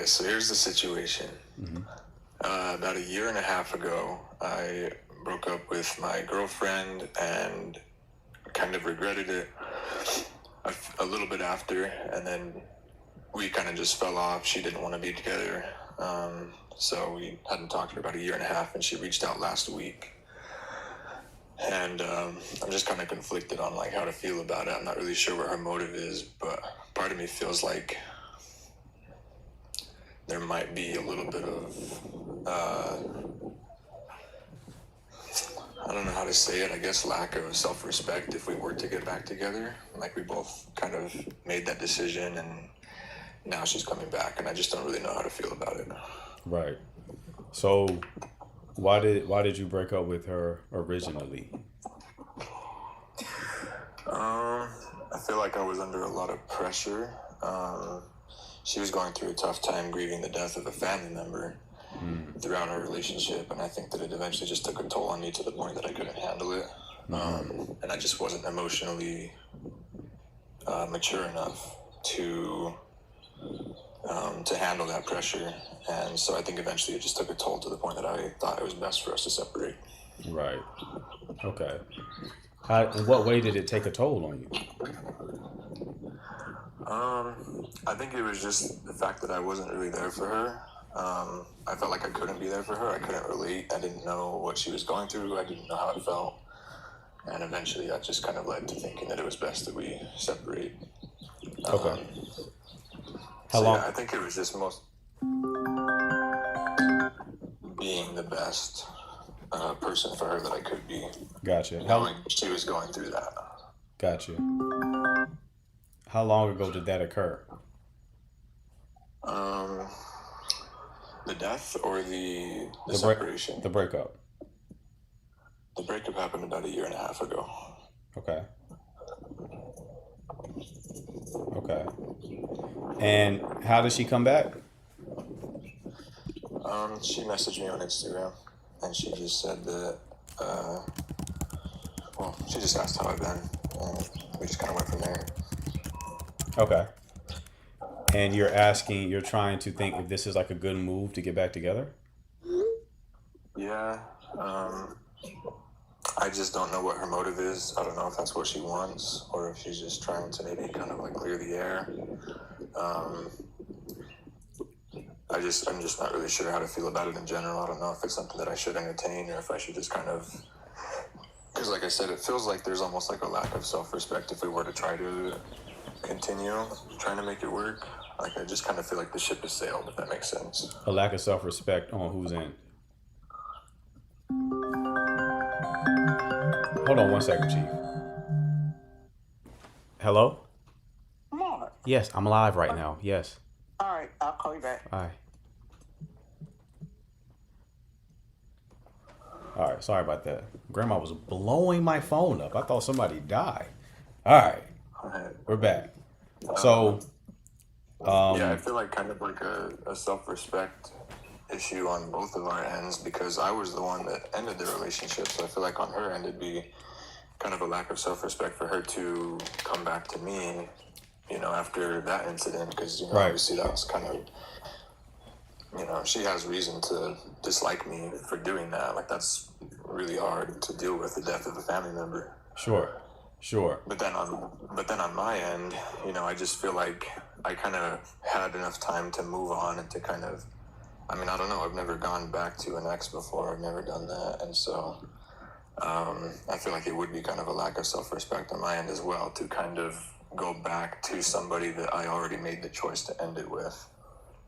right, so here's the situation. Mm-hmm. About a year and a half ago, I broke up with my girlfriend and kind of regretted it a little bit after, and then we kind of just fell off. She didn't want to be together, so we hadn't talked for about a year and a half, and she reached out last week. And I'm just kind of conflicted on like how to feel about it. I'm not really sure what her motive is, but part of me feels like there might be a little bit of I don't know how to say it. I guess lack of self-respect if we were to get back together. Like we both kind of made that decision, and now she's coming back, and I just don't really know how to feel about it. Right. So why did you break up with her originally? I feel like I was under a lot of pressure. She was going through a tough time grieving the death of a family member throughout our relationship, and I think that it eventually just took a toll on me to the point that I couldn't handle it. And I just wasn't emotionally mature enough to handle that pressure. And so I think eventually it just took a toll to the point that I thought it was best for us to separate. Right. Okay. In what way did it take a toll on you? I think it was just the fact that I wasn't really there for her. I felt like I couldn't be there for her. I couldn't relate. I didn't know what she was going through. I didn't know how it felt. And eventually that just kind of led to thinking that it was best that we separate. Okay. How So long? yeah, I think it was just most being the best person for her that I could be, Gotcha. knowing she was going through that. Gotcha. How long ago did that occur? Um, the death or the The break, separation? the breakup. The breakup happened about a year and a half ago. Okay. Okay. And how did she come back? She messaged me on Instagram, and she just said that, she just asked how I've been, and we just kind of went from there. Okay. And you're trying to think if this is like a good move to get back together? Yeah, I just don't know what her motive is. I don't know if that's what she wants, or if she's just trying to maybe kind of like clear the air. I'm just not really sure how to feel about it in general. I don't know if it's something that I should entertain or if I should just kind of, because like I said, it feels like there's almost like a lack of self-respect if we were to try to continue trying to make it work. Like I just kind of feel like the ship has sailed, if that makes sense. A lack of self-respect on whose end? Hold on one second, Chief. Hello? Mark. Yes, I'm live right now. Yes. All right, I'll call you back. All right. All right. Sorry about that. Grandma was blowing my phone up. I thought somebody died. All right. We're back. So, Yeah, I feel like kind of like a self-respect issue on both of our ends because I was the one that ended the relationship. So I feel like on her end, it'd be kind of a lack of self-respect for her to come back to me, after that incident. Because, right. Obviously that was kind of, she has reason to dislike me for doing that. Like that's really hard to deal with, the death of a family member. Sure. But then on my end, I just feel like I kind of had enough time to move on and to kind of, I don't know, I've never gone back to an ex before. I've never done that. And so I feel like it would be kind of a lack of self-respect on my end as well to kind of go back to somebody that I already made the choice to end it with.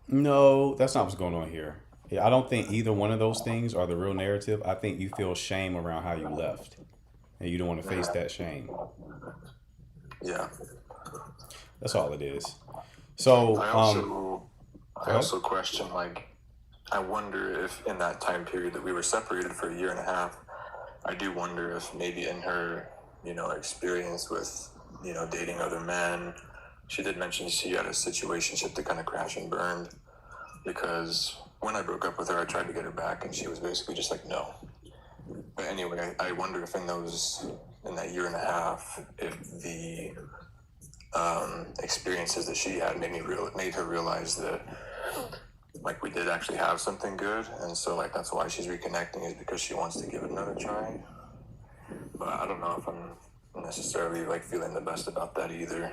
No, that's not what's going on here. I don't think either one of those things are the real narrative. I think you feel shame around how you left, and you don't want to face that shame. Yeah. That's all it is. So, I also question, like, I wonder if in that time period that we were separated for a year and a half, I do wonder if maybe in her, experience with, dating other men, she did mention she had a situationship that kind of crashed and burned because when I broke up with her, I tried to get her back and she was basically just like, no. But anyway, I wonder if in that year and a half, if the experiences that she had made her realize that like we did actually have something good, and so like that's why she's reconnecting, is because she wants to give it another try. But I don't know if I'm necessarily like feeling the best about that either.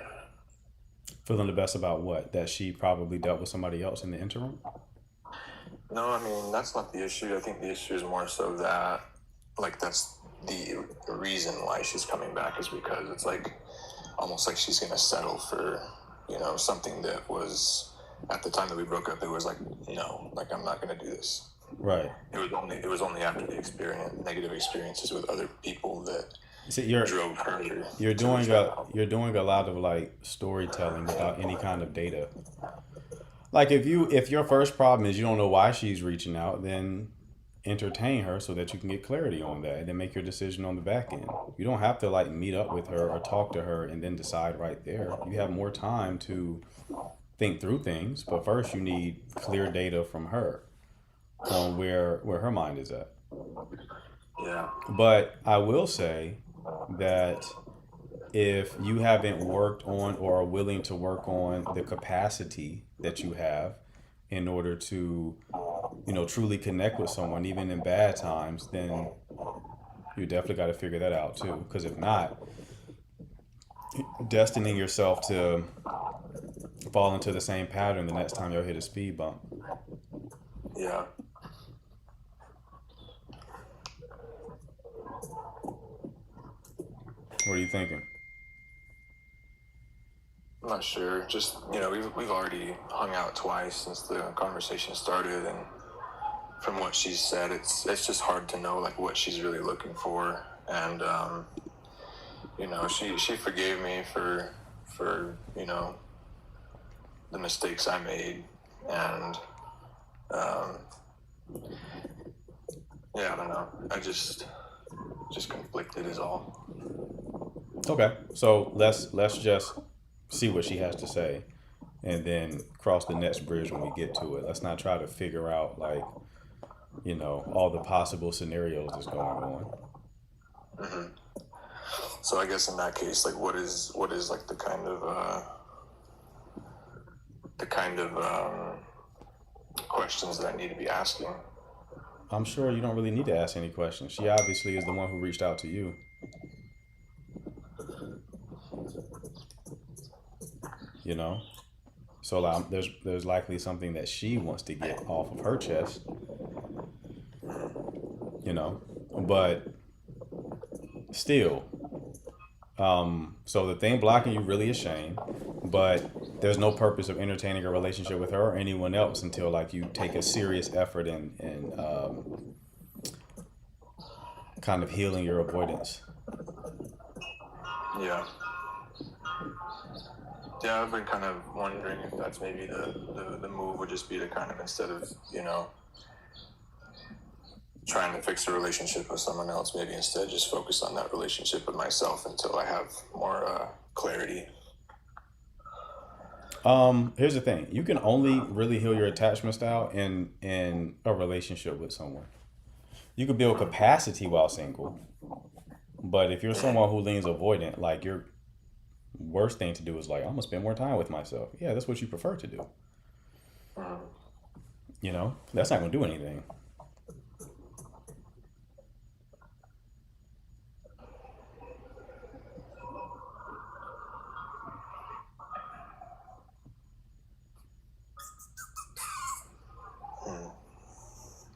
Feeling the best about what? That she probably dealt with somebody else in the interim? No, I mean that's not the issue. I think the issue is more so that like that's the reason why she's coming back, is because it's like almost like she's gonna settle for, something that was at the time that we broke up. It was like, no, like I'm not gonna do this. Right. It was only after the negative experiences with other people that See, drove her. you're to doing reach a out. you're doing a lot of like storytelling without any kind of data. Like if your first problem is you don't know why she's reaching out, then entertain her so that you can get clarity on that and then make your decision on the back end. You don't have to like meet up with her or talk to her and then decide right there. You have more time to think through things, but first you need clear data from her on where her mind is at. Yeah. But I will say that if you haven't worked on or are willing to work on the capacity that you have in order to, truly connect with someone, even in bad times, then you definitely got to figure that out too. Because if not, destining yourself to fall into the same pattern the next time you'll hit a speed bump. Yeah. What are you thinking? I'm not sure. Just we've already hung out twice since the conversation started, and from what she's said, it's just hard to know like what she's really looking for. And she forgave me for the mistakes I made, and yeah, I don't know. I just conflicted is all. Okay, so let's just see what she has to say, and then cross the next bridge when we get to it. Let's not try to figure out like all the possible scenarios that's going on. Mm-hmm. So I guess in that case, like, what is like the kind of questions that I need to be asking? I'm sure you don't really need to ask any questions. She obviously is the one who reached out to you. You know, so there's likely something that she wants to get off of her chest. But still, so the thing blocking you really is shame, but there's no purpose of entertaining a relationship with her or anyone else until like you take a serious effort in kind of healing your avoidance. Yeah. Yeah, I've been kind of wondering if that's maybe the move would just be to kind of, instead of, trying to fix a relationship with someone else, maybe instead just focus on that relationship with myself until I have more clarity. Here's the thing. You can only really heal your attachment style in a relationship with someone. You could build capacity while single, but if you're someone who leans avoidant, like your worst thing to do is like, I'm gonna spend more time with myself. Yeah, that's what you prefer to do. That's not gonna do anything.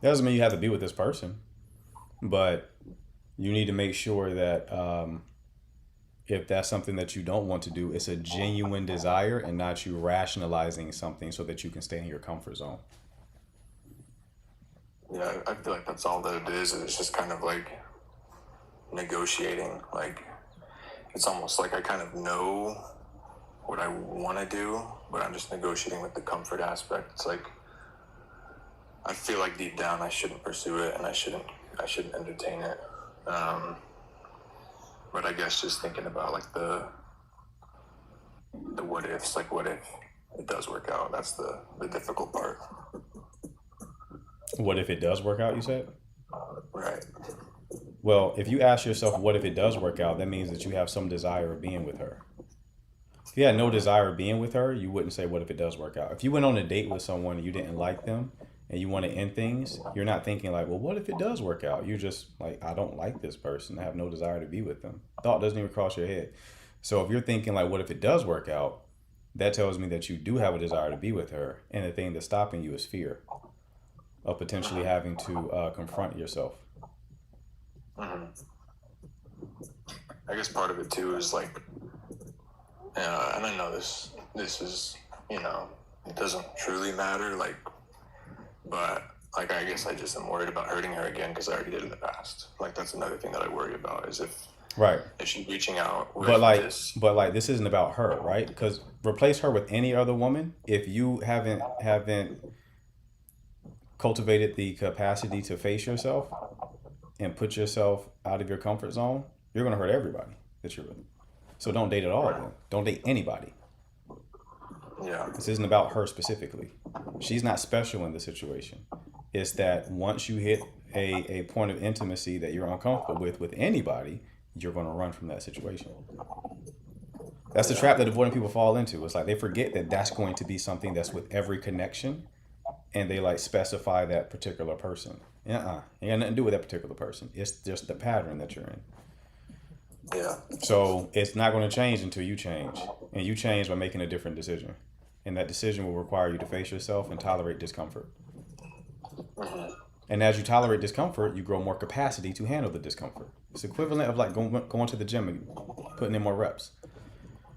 That doesn't mean you have to be with this person, but you need to make sure that if that's something that you don't want to do, it's a genuine desire and not you rationalizing something so that you can stay in your comfort zone. Yeah, I feel like that's all that it is. It's just kind of like negotiating. Like, it's almost like I kind of know what I want to do, but I'm just negotiating with the comfort aspect. It's like, I feel like deep down I shouldn't pursue it, and I shouldn't entertain it. But I guess just thinking about like the what ifs, like what if it does work out? That's the difficult part. What if it does work out, you said? Right. Well, if you ask yourself, what if it does work out, that means that you have some desire of being with her. If you had no desire of being with her, you wouldn't say, what if it does work out? If you went on a date with someone and you didn't like them and you want to end things, you're not thinking like, well, what if it does work out? You're just like, I don't like this person. I have no desire to be with them. Thought doesn't even cross your head. So if you're thinking like, what if it does work out? That tells me that you do have a desire to be with her. And the thing that's stopping you is fear of potentially having to confront yourself. I guess part of it too is like, and I know this is, you know, it doesn't truly matter, like, but like I guess I just am worried about hurting her again because I already did in the past. Like that's another thing that I worry about is if she's reaching out with but like this isn't about her, right? Because replace her with any other woman. If you haven't cultivated the capacity to face yourself and put yourself out of your comfort zone, you're gonna hurt everybody that you're with. So don't date at all. Then. Don't date anybody. Yeah. This isn't about her specifically. She's not special in the situation. It's that once you hit a point of intimacy that you're uncomfortable with anybody, you're going to run from that situation. That's the trap that avoidant people fall into. It's like they forget that that's going to be something that's with every connection, and they like specify that particular person. It got nothing to do with that particular person. It's just the pattern that you're in. Yeah. So it's not going to change until you change, and you change by making a different decision, and that decision will require you to face yourself and tolerate discomfort. And as you tolerate discomfort, you grow more capacity to handle the discomfort. It's equivalent of like going to the gym and putting in more reps,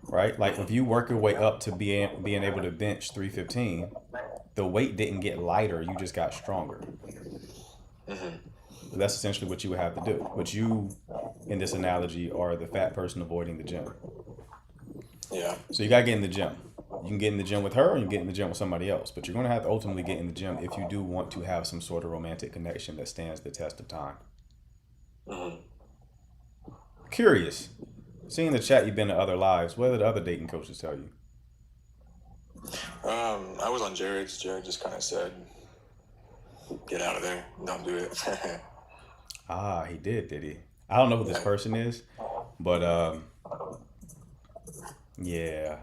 right? Like if you work your way up to being able to bench 315, the weight didn't get lighter, you just got stronger. That's essentially what you would have to do. But you, in this analogy, are the fat person avoiding the gym. Yeah. So you got to get in the gym. You can get in the gym with her or you can get in the gym with somebody else. But you're going to have to ultimately get in the gym if you do want to have some sort of romantic connection that stands the test of time. Curious. Seeing the chat, you've been to other lives. What did the other dating coaches tell you? I was on Jared's. Jared just kind of said, get out of there. Don't do it. He did he? I don't know who this person is, but yeah.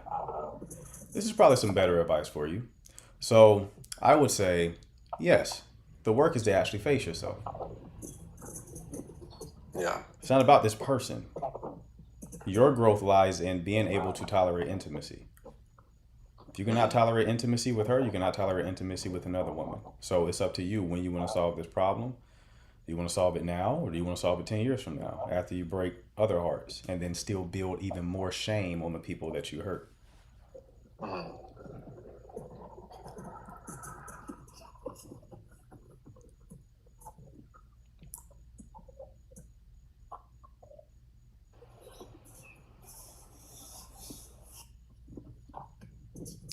This is probably some better advice for you. So I would say, yes, the work is to actually face yourself. Yeah. It's not about this person. Your growth lies in being able to tolerate intimacy. If you cannot tolerate intimacy with her, you cannot tolerate intimacy with another woman. So it's up to you when you want to solve this problem. Do you want to solve it now, or do you want to solve it 10 years from now after you break other hearts and then still build even more shame on the people that you hurt?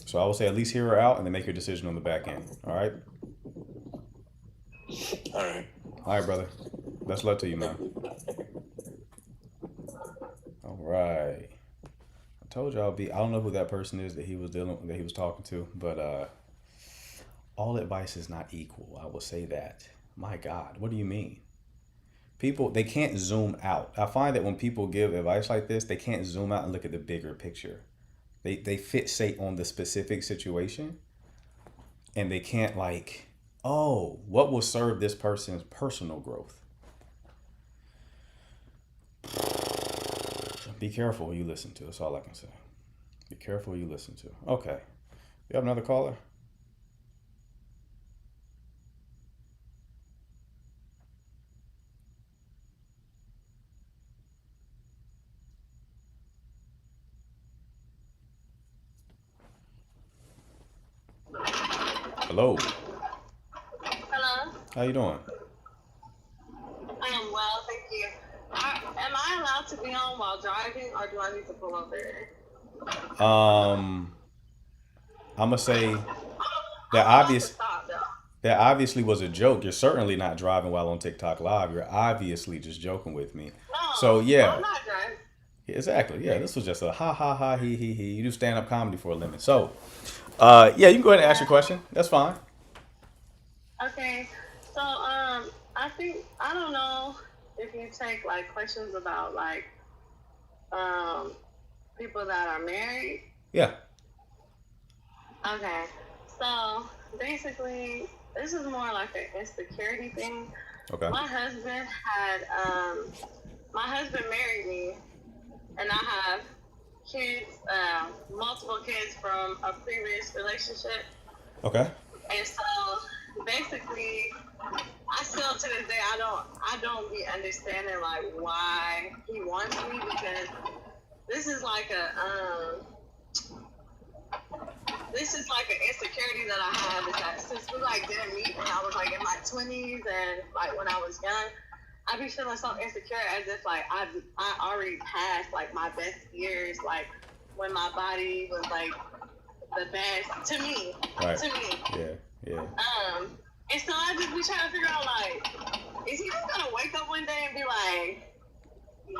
So I will say at least hear her out and then make your decision on the back end. All right? All right. All right, brother. Best luck to you, man. All right. I told y'all I don't know who that person is that he was talking to, but all advice is not equal. I will say that. My God, what do you mean? People, they can't zoom out. I find that when people give advice like this, they can't zoom out and look at the bigger picture. They fixate on the specific situation, and they can't like, oh, what will serve this person's personal growth? Be careful who you listen to. That's all I can say. Be careful who you listen to. Okay. You have another caller? Hello. Hello. How you doing? I am well, thank you. Am I allowed to be on while driving, or do I need to pull over? I'm gonna say that obviously was a joke. You're certainly not driving while on TikTok Live. You're obviously just joking with me. No, So yeah. I'm not driving. Exactly. Yeah, this was just a ha ha ha he. You do stand up comedy for a living. So yeah, you can go ahead and ask your question. That's fine. Okay. So I think I don't know if you take like questions about like people that are married Yeah. Okay. So basically, this is more like an insecurity thing. Okay. My husband married me, and I have kids, multiple kids from a previous relationship. Okay. And so basically, I still to this day I don't be understanding like why he wants me, because this is like an insecurity that I have, is that since we like didn't meet when I was like in my 20s and like when I was young, I be feeling so insecure, as if like I already passed like my best years, like when my body was like the best to me. Right. To me. Yeah. And so I just be trying to figure out, like, is he just gonna wake up one day and be like,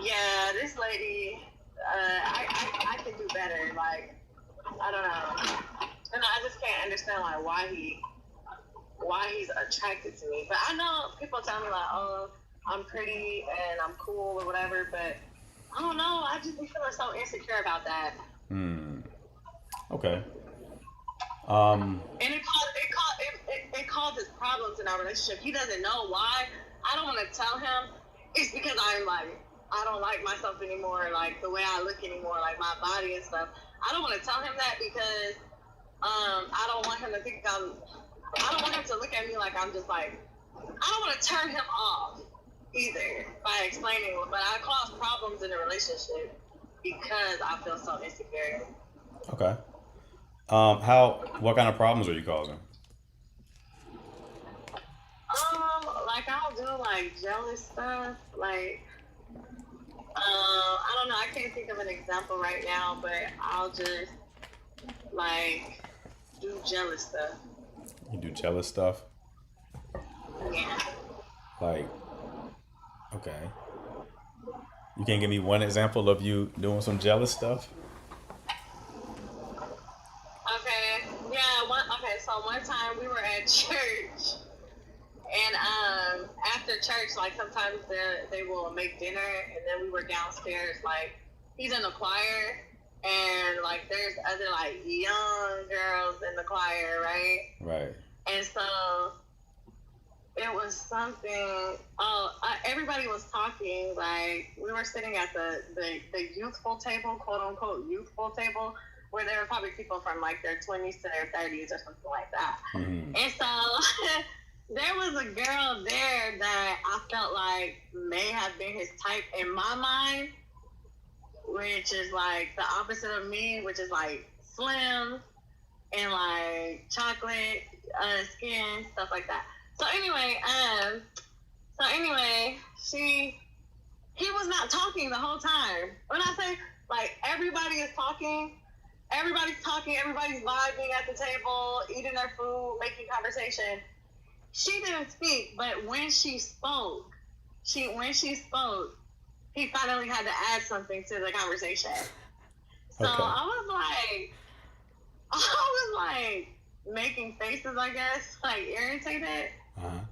yeah, this lady, I can do better. Like, I don't know. And I just can't understand like why he's attracted to me. But I know people tell me like, oh, I'm pretty and I'm cool or whatever, but I don't know. I just be feeling so insecure about that. Okay. And it causes problems in our relationship. He doesn't know why. I don't want to tell him. It's because I'm like, I don't like myself anymore, like the way I look anymore, like my body and stuff. I don't want to tell him that because I don't want him to think I don't want him to look at me like I'm just like, I don't want to turn him off either by explaining, but I cause problems in the relationship because I feel so insecure. Okay. What kind of problems are you causing? Like I'll do like jealous stuff, like I don't know, I can't think of an example right now, but I'll just like do jealous stuff. You do jealous stuff? Yeah. Like, okay. You can't give me one example of you doing some jealous stuff? Okay. Yeah. So one time we were at church, and after church, like sometimes they will make dinner, and then we were downstairs. Like he's in the choir, and like there's other like young girls in the choir, right? Right. And so it was something. Everybody was talking. Like we were sitting at the youthful table, quote unquote youthful table, where there were probably people from like their 20s to their 30s or something like that. Mm-hmm. And so there was a girl there that I felt like may have been his type in my mind, which is like the opposite of me, which is like slim and like chocolate skin, stuff like that. So anyway, he was not talking the whole time. When I say like everybody's talking, everybody's vibing at the table, eating their food, making conversation. She didn't speak, but when she spoke, he finally had to add something to the conversation. So Okay. I was like making faces, I guess, like irritated. Uh-huh.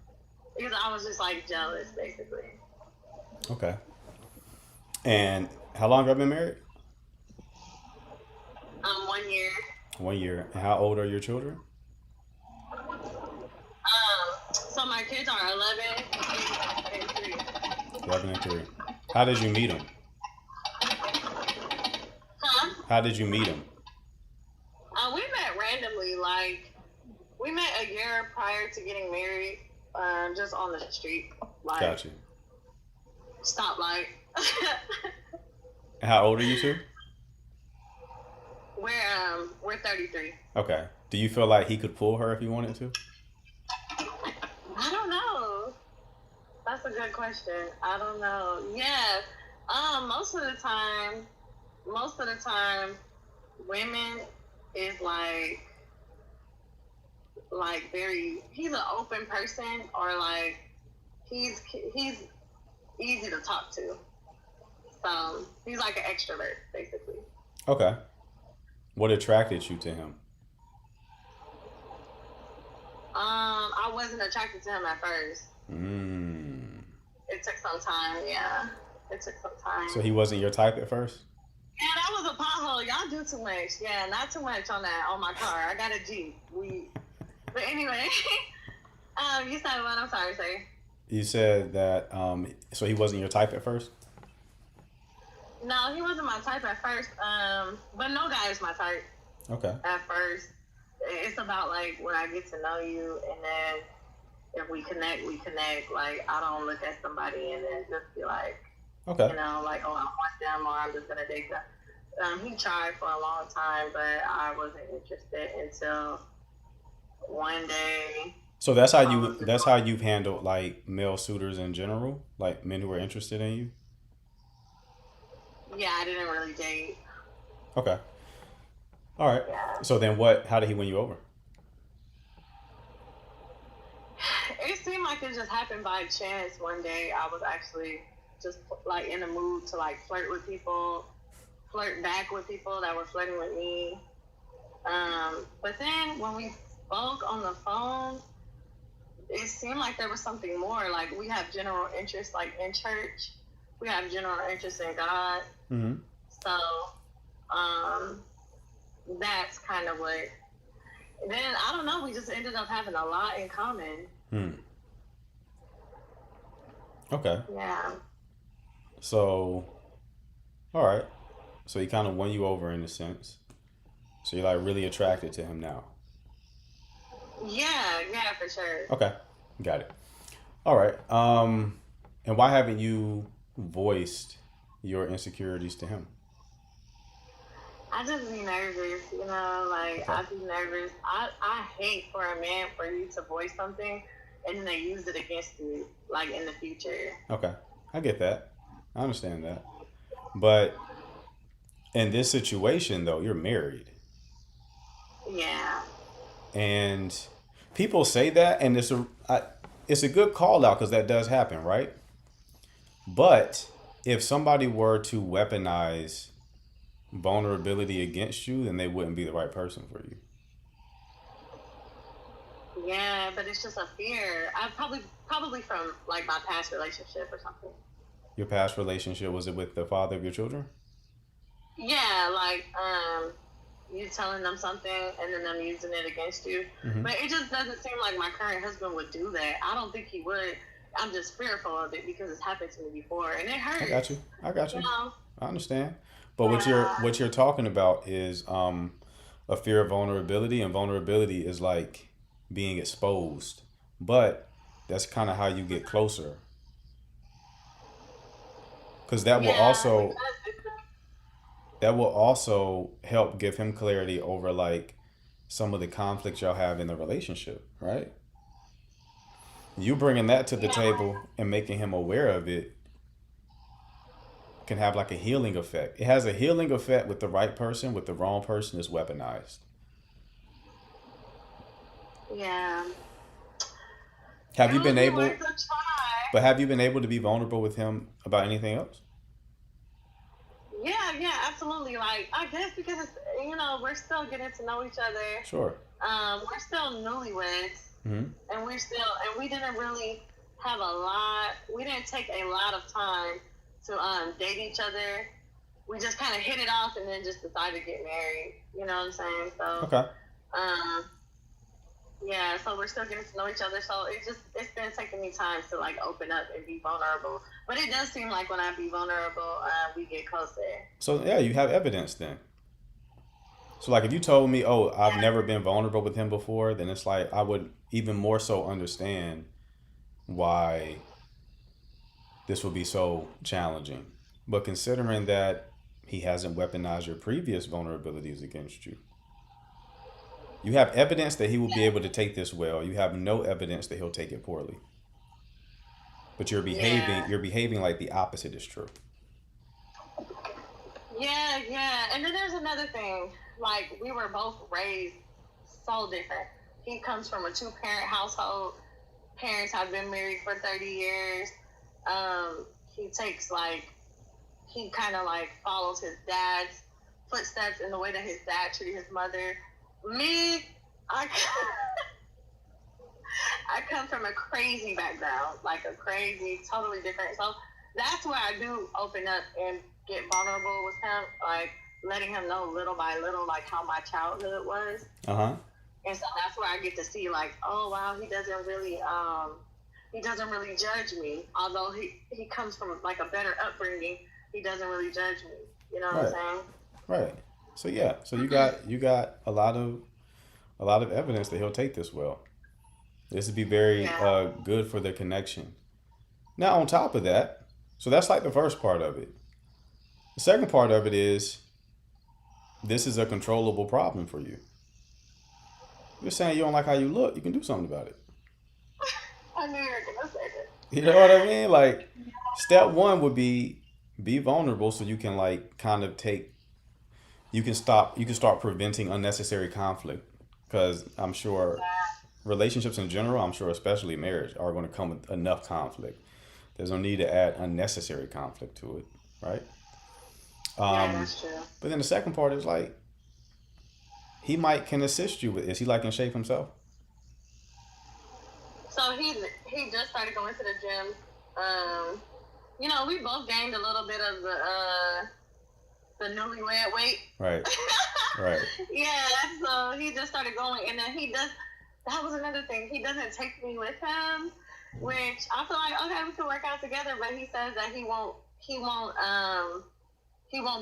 Because I was just like jealous, basically. Okay. And how long have you been married? 1 year. 1 year. And how old are your children? So my kids are 11 and 3. 11 and 3. How did you meet them? Huh? How did you meet them? We met randomly. Like we met a year prior to getting married, just on the street. Like, Gotcha. Stoplight. How old are you two? We're 33. Okay. Do you feel like he could pull her if he wanted to? I don't know. That's a good question. I don't know. Yeah. Most of the time, women is like very. He's an open person, or like he's easy to talk to. So he's like an extrovert, basically. Okay. What attracted you to him? I wasn't attracted to him at first. It took some time, yeah. It took some time. So he wasn't your type at first? Yeah, that was a pothole. Y'all do too much. Yeah, not too much on my car. I got a Jeep. But anyway, you said what? I'm sorry, sir. You said that so he wasn't your type at first? No, he wasn't my type at first. But no guy is my type Okay. at first. It's about like when I get to know you, and then if we connect, we connect. Like I don't look at somebody and then just be like, Okay. you know, like, oh, I want them, or I'm just gonna date them. He tried for a long time, but I wasn't interested until one day. So that's how you've handled like male suitors in general, like men who are interested in you? Yeah, I didn't really date. Okay. All right. Yeah. So then how did he win you over? It seemed like it just happened by chance. One day I was actually just like in the mood to like flirt back with people that were flirting with me. But then when we spoke on the phone, it seemed like there was something more. Like we have general interests, like in church, we have general interest in God. Mm-hmm. So that's kind of what. Then I don't know. We just ended up having a lot in common. Okay. Yeah. So, all right. So he kind of won you over in a sense. So you're like really attracted to him now. Yeah, for sure. Okay. Got it. All right. And why haven't you voiced your insecurities to him? I just be nervous, you know, like Okay. I be nervous. I hate for a man for you to voice something and then they use it against you, like in the future. Okay. I get that. I understand that. But in this situation though, you're married. Yeah. And people say that, and it's a good call out because that does happen, right? But if somebody were to weaponize vulnerability against you, then they wouldn't be the right person for you. Yeah, but it's just a fear. I probably from like my past relationship or something. Your past relationship, was it with the father of your children? Yeah, like you telling them something and then them using it against you. Mm-hmm. But it just doesn't seem like my current husband would do that. I don't think he would. I'm just fearful of it because it's happened to me before and it hurts. I got you. You know? I understand. But what you're talking about is a fear of vulnerability, and vulnerability is like being exposed. But that's kind of how you get closer. Because that will also help give him clarity over like some of the conflicts y'all have in the relationship, right? You bringing that to the table and making him aware of it can have like a healing effect. It has a healing effect with the right person. With the wrong person, it's weaponized. Yeah. Have you been It able? was worth a try. But have you been able to be vulnerable with him about anything else? Yeah, absolutely. Like I guess because it's, you know, we're still getting to know each other. Sure. We're still newlyweds, Mm-hmm. and we didn't really have we didn't take a lot of time to date each other. We just kind of hit it off and then just decided to get married. You know what I'm saying? So Okay. yeah, so we're still getting to know each other. So it's been taking me time to like open up and be vulnerable. But it does seem like when I be vulnerable, we get closer. So yeah, you have evidence then. So like if you told me, oh, I've never been vulnerable with him before, then it's like I would even more so understand why this would be so challenging. But considering that he hasn't weaponized your previous vulnerabilities against you, you have evidence that he will be able to take this well. You have no evidence that he'll take it poorly. But you're behaving like the opposite is true. Yeah. And then there's another thing. Like, we were both raised so different. He comes from a 2-parent household. Parents have been married for 30 years. He kind of like follows his dad's footsteps in the way that his dad treated his mother. Me, I come from a crazy background, like a crazy, totally different. So that's where I do open up and get vulnerable with him, like letting him know little by little, like how my childhood was. And so that's where I get to see, like, oh wow, he doesn't really judge me. Although he comes from like a better upbringing, he doesn't really judge me. You know what I'm saying? Right. So yeah. So you got a lot of evidence that he'll take this well. This would be very good for the connection. Now on top of that, so that's like the first part of it. The second part of it is this is a controllable problem for you. You're saying you don't like how you look, you can do something about it. I knew you were gonna say that. You know what I mean? Like, step one would be vulnerable so you can like kind of you can start preventing unnecessary conflict. Because I'm sure relationships in general, I'm sure especially marriage, are going to come with enough conflict. There's no need to add unnecessary conflict to it, right? Yeah, that's true. But then the second part is like, he can assist you with. Is he like in shape himself? So he just started going to the gym. You know, we both gained a little bit of the newlywed weight. Right. Right. Yeah, so he just started going, and then that was another thing. He doesn't take me with him, which I feel like, okay, we can work out together, but he says that he won't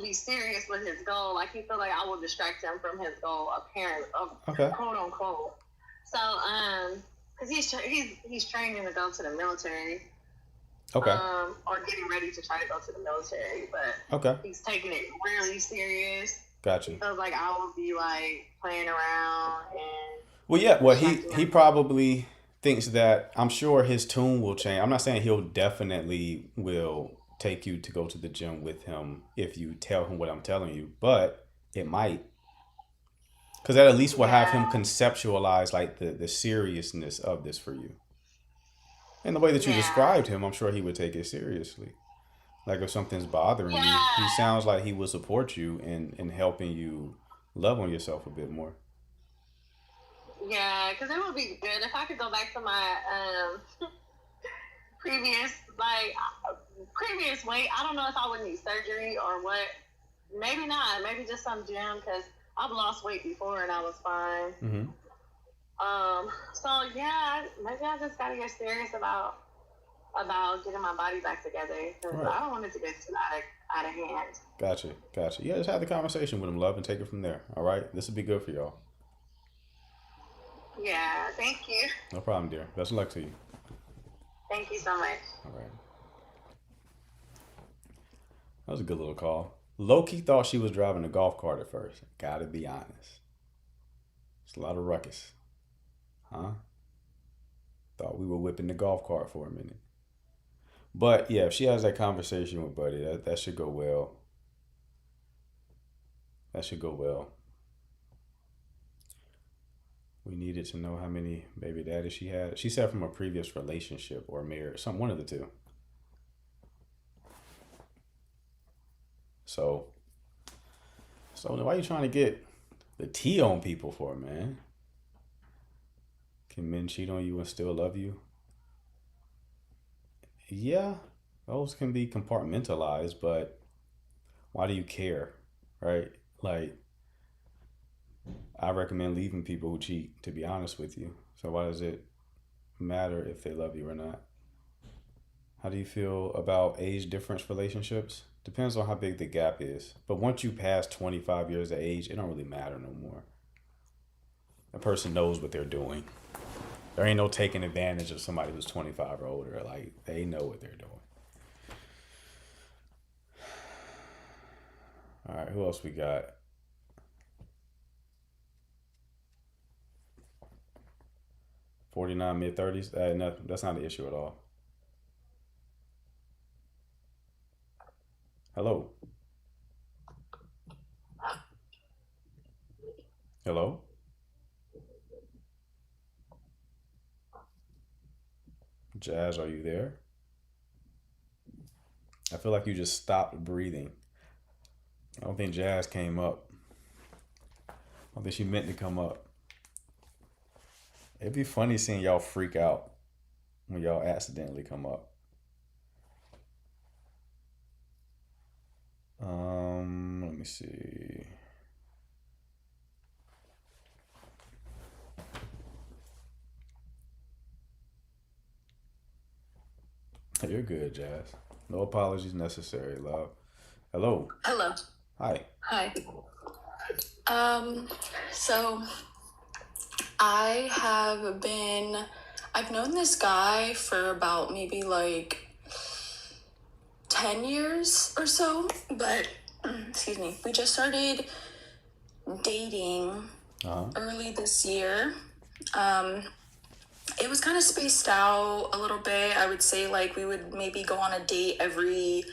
be serious with his goal. Like, he feel like I will distract him from his goal, quote unquote. So, because he's training to go to the military. Okay. Or getting ready to try to go to the military, but he's taking it really serious. Gotcha. He feels like I will be like playing around and. Well, yeah. Well, he probably thinks that, I'm sure his tune will change. I'm not saying he'll definitely will take you to go to the gym with him if you tell him what I'm telling you, but it might. Because that at least will have him conceptualize like the seriousness of this for you. And the way that you described him, I'm sure he would take it seriously. Like if something's bothering you, he sounds like he will support you in helping you love on yourself a bit more. Yeah, because it would be good if I could go back to my previous weight. I don't know if I would need surgery or what. Maybe not. Maybe just some gym, because I've lost weight before and I was fine. Mm-hmm. So yeah, maybe I just gotta get serious about getting my body back together, because I don't want it to get too out of hand. Gotcha. Yeah, just have the conversation with him, love, and take it from there. All right, this will be good for y'all. Yeah, thank you. No problem, dear. Best of luck to you. Thank you so much. All right. That was a good little call. Low-key thought she was driving a golf cart at first. Gotta be honest. It's a lot of ruckus. Huh? Thought we were whipping the golf cart for a minute. But yeah, if she has that conversation with Buddy, that should go well. That should go well. We needed to know how many baby daddies she had. She said from a previous relationship or marriage, one of the two. So why are you trying to get the tea on people for, man? Can men cheat on you and still love you? Yeah, those can be compartmentalized, but why do you care, right? Like, I recommend leaving people who cheat, to be honest with you. So why does it matter if they love you or not? How do you feel about age difference relationships? Depends on how big the gap is. But once you pass 25 years of age, it don't really matter no more. A person knows what they're doing. There ain't no taking advantage of somebody who's 25 or older. Like, they know what they're doing. All right, who else we got? $49 mid-30s. No, that's not an issue at all. Hello. Hello. Jazz, are you there? I feel like you just stopped breathing. I don't think Jazz came up. I don't think she meant to come up. It'd be funny seeing y'all freak out when y'all accidentally come up. see. You're good, Jazz. No apologies necessary, love. Hello. Hello. Hi. Hi. So I've known this guy for about maybe like 10 years or so, but excuse me, we just started dating early this year. It was kind of spaced out a little bit. I would say like we would maybe go on a date every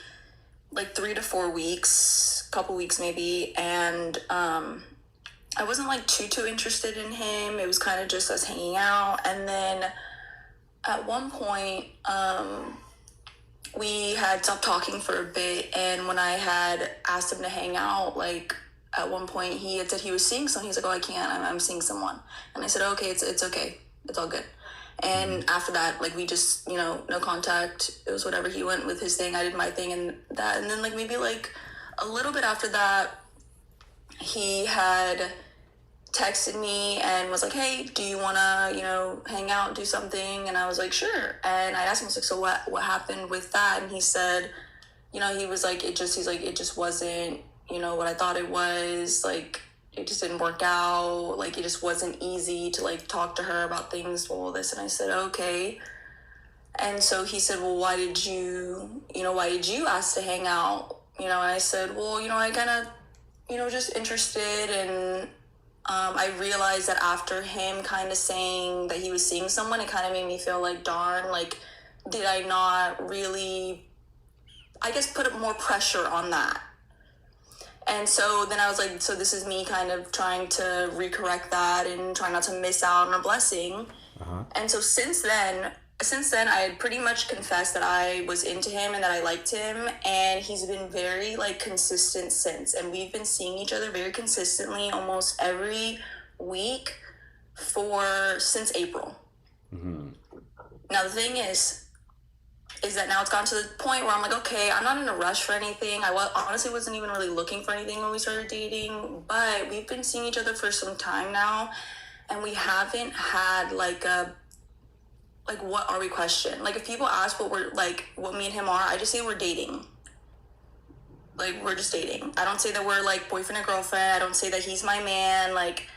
like 3 to 4 weeks, couple weeks maybe, and I wasn't like too interested in him. It was kind of just us hanging out, and then at one point we had stopped talking for a bit, and when I had asked him to hang out, like at one point he had said he was seeing someone. He's like, "Oh, I can't. I'm seeing someone," and I said, "Okay, it's okay. It's all good." And after that, like, we just, no contact. It was whatever. He went with his thing. I did my thing and that. And then, like, maybe, like, a little bit after that, he had texted me and was like, "Hey, do you want to, hang out, do something?" And I was like, "Sure." And I asked him, I was like, "So what happened with that?" And he said, he was like, it just wasn't, what I thought it was. Like, it just didn't work out. Like, it just wasn't easy to, like, talk to her about things, all this. And I said, "Okay." And so he said, "Well, why did you ask to hang out?" And I said, "Well, I kind of, just interested." And I realized that after him kind of saying that he was seeing someone, it kind of made me feel like, darn, like, did I not really, I guess, put more pressure on that? And so then I was like, so this is me kind of trying to recorrect that and trying not to miss out on a blessing. And so since then, I had pretty much confessed that I was into him and that I liked him. And he's been very, like, consistent since. And we've been seeing each other very consistently almost every week since April. Now, the thing is that now it's gotten to the point where I'm like, okay, I'm not in a rush for anything. I honestly wasn't even really looking for anything when we started dating, but we've been seeing each other for some time now, and we haven't had like what are we question. Like, if people ask what me and him are, I just say we're dating. Like, we're just dating. I don't say that we're like boyfriend and girlfriend. I don't say that he's my man. Like,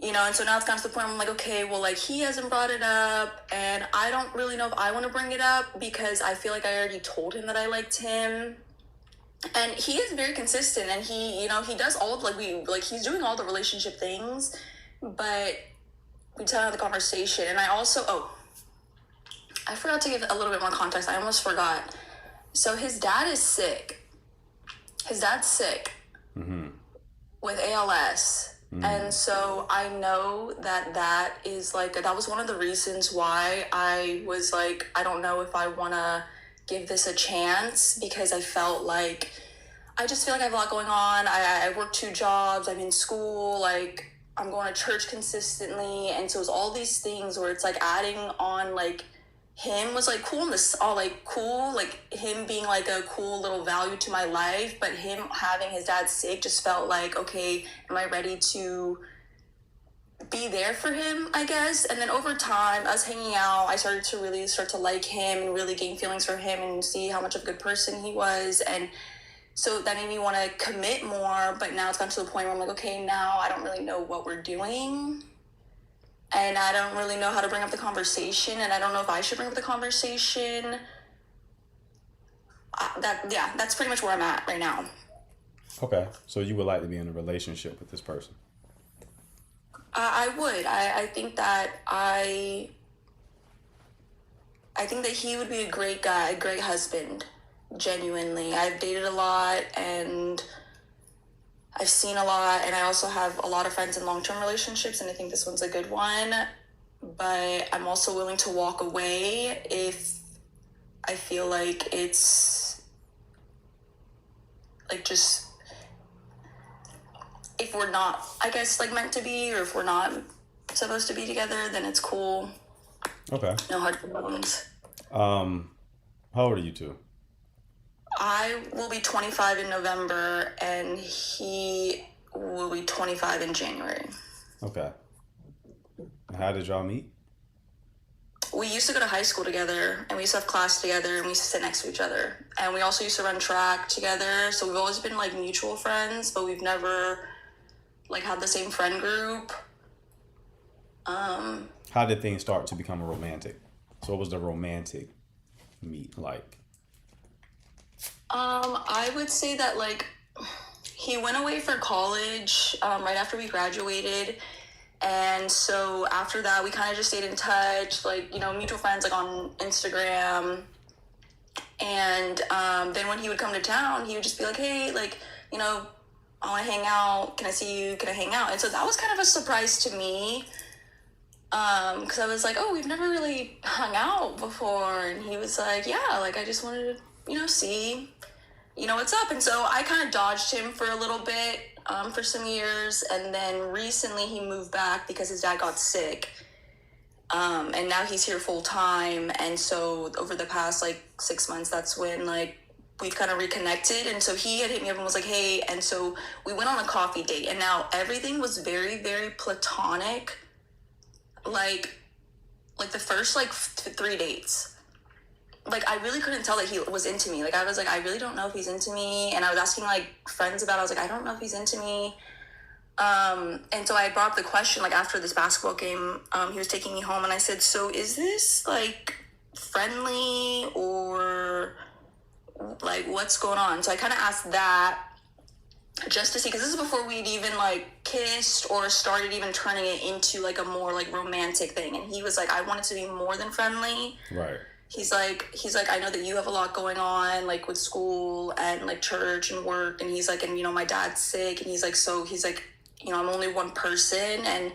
and so now it's gotten to the point where I'm like, okay, well, like, he hasn't brought it up, and I don't really know if I want to bring it up because I feel like I already told him that I liked him. And he is very consistent, and he does all of, he's doing all the relationship things, but we tell him the conversation. And I also, I forgot to give a little bit more context. I almost forgot. So his dad is sick. His dad's sick with ALS. And so I know that is like, that was one of the reasons why I was like, I don't know if I want to give this a chance, because I felt like, I just feel like I have a lot going on. I work 2 jobs. I'm in school. Like, I'm going to church consistently. And so it's all these things where it's like adding on, like, him was like cool, and this all like cool, like him being like a cool little value to my life, but him having his dad sick just felt like, okay, am I ready to be there for him, I guess? And then over time, us hanging out, I started to really start to like him and really gain feelings for him and see how much of a good person he was. And so that made me want to commit more, but now it's gotten to the point where I'm like, okay, now I don't really know what we're doing. And I don't really know how to bring up the conversation, and I don't know if I should bring up the conversation. That's pretty much where I'm at right now. Okay, so you would like to be in a relationship with this person? I would. I think that I think that he would be a great guy, a great husband. Genuinely, I've dated a lot, and I've seen a lot, and I also have a lot of friends in long-term relationships, and I think this one's a good one. But I'm also willing to walk away if I feel like it's like, just if we're not, I guess, like, meant to be, or if we're not supposed to be together, then it's cool. Okay. No hard feelings. How old are you two? I will be 25 in November, and he will be 25 in January. Okay. And how did y'all meet? We used to go to high school together, and we used to have class together, and we used to sit next to each other. And we also used to run track together, so we've always been like mutual friends, but we've never like had the same friend group. How did things start to become romantic? So what was the romantic meet like? I would say that like he went away for college right after we graduated, and so after that we kind of just stayed in touch, like, you know, mutual friends like on Instagram. And then when he would come to town, he would just be like, hey, like, you know, I want to hang out. Can I see you? Can I hang out? And so that was kind of a surprise to me, because I was like, oh, we've never really hung out before. And he was like, yeah, like, I just wanted to, you know, see, you know, what's up. And so I kind of dodged him for a little bit, for some years. And then recently he moved back because his dad got sick. And now he's here full time. And so over the past like 6 months, that's when like we've kind of reconnected. And so he had hit me up and was like, hey, and so we went on a coffee date, and now everything was very, very platonic. Like the first like 3 dates, like I really couldn't tell that he was into me. Like I was like, I really don't know if he's into me. And I was asking like friends about it. I was like, I don't know if he's into me. And so I brought up the question, like after this basketball game, he was taking me home, and I said, so is this like friendly, or like what's going on? So I kind of asked that just to see, because this is before we'd even like kissed or started even turning it into like a more like romantic thing. And he was like, I want it to be more than friendly. Right. He's like, I know that you have a lot going on, like with school and like church and work. And he's like, and you know, my dad's sick. And he's like, so he's like, you know, I'm only one person. And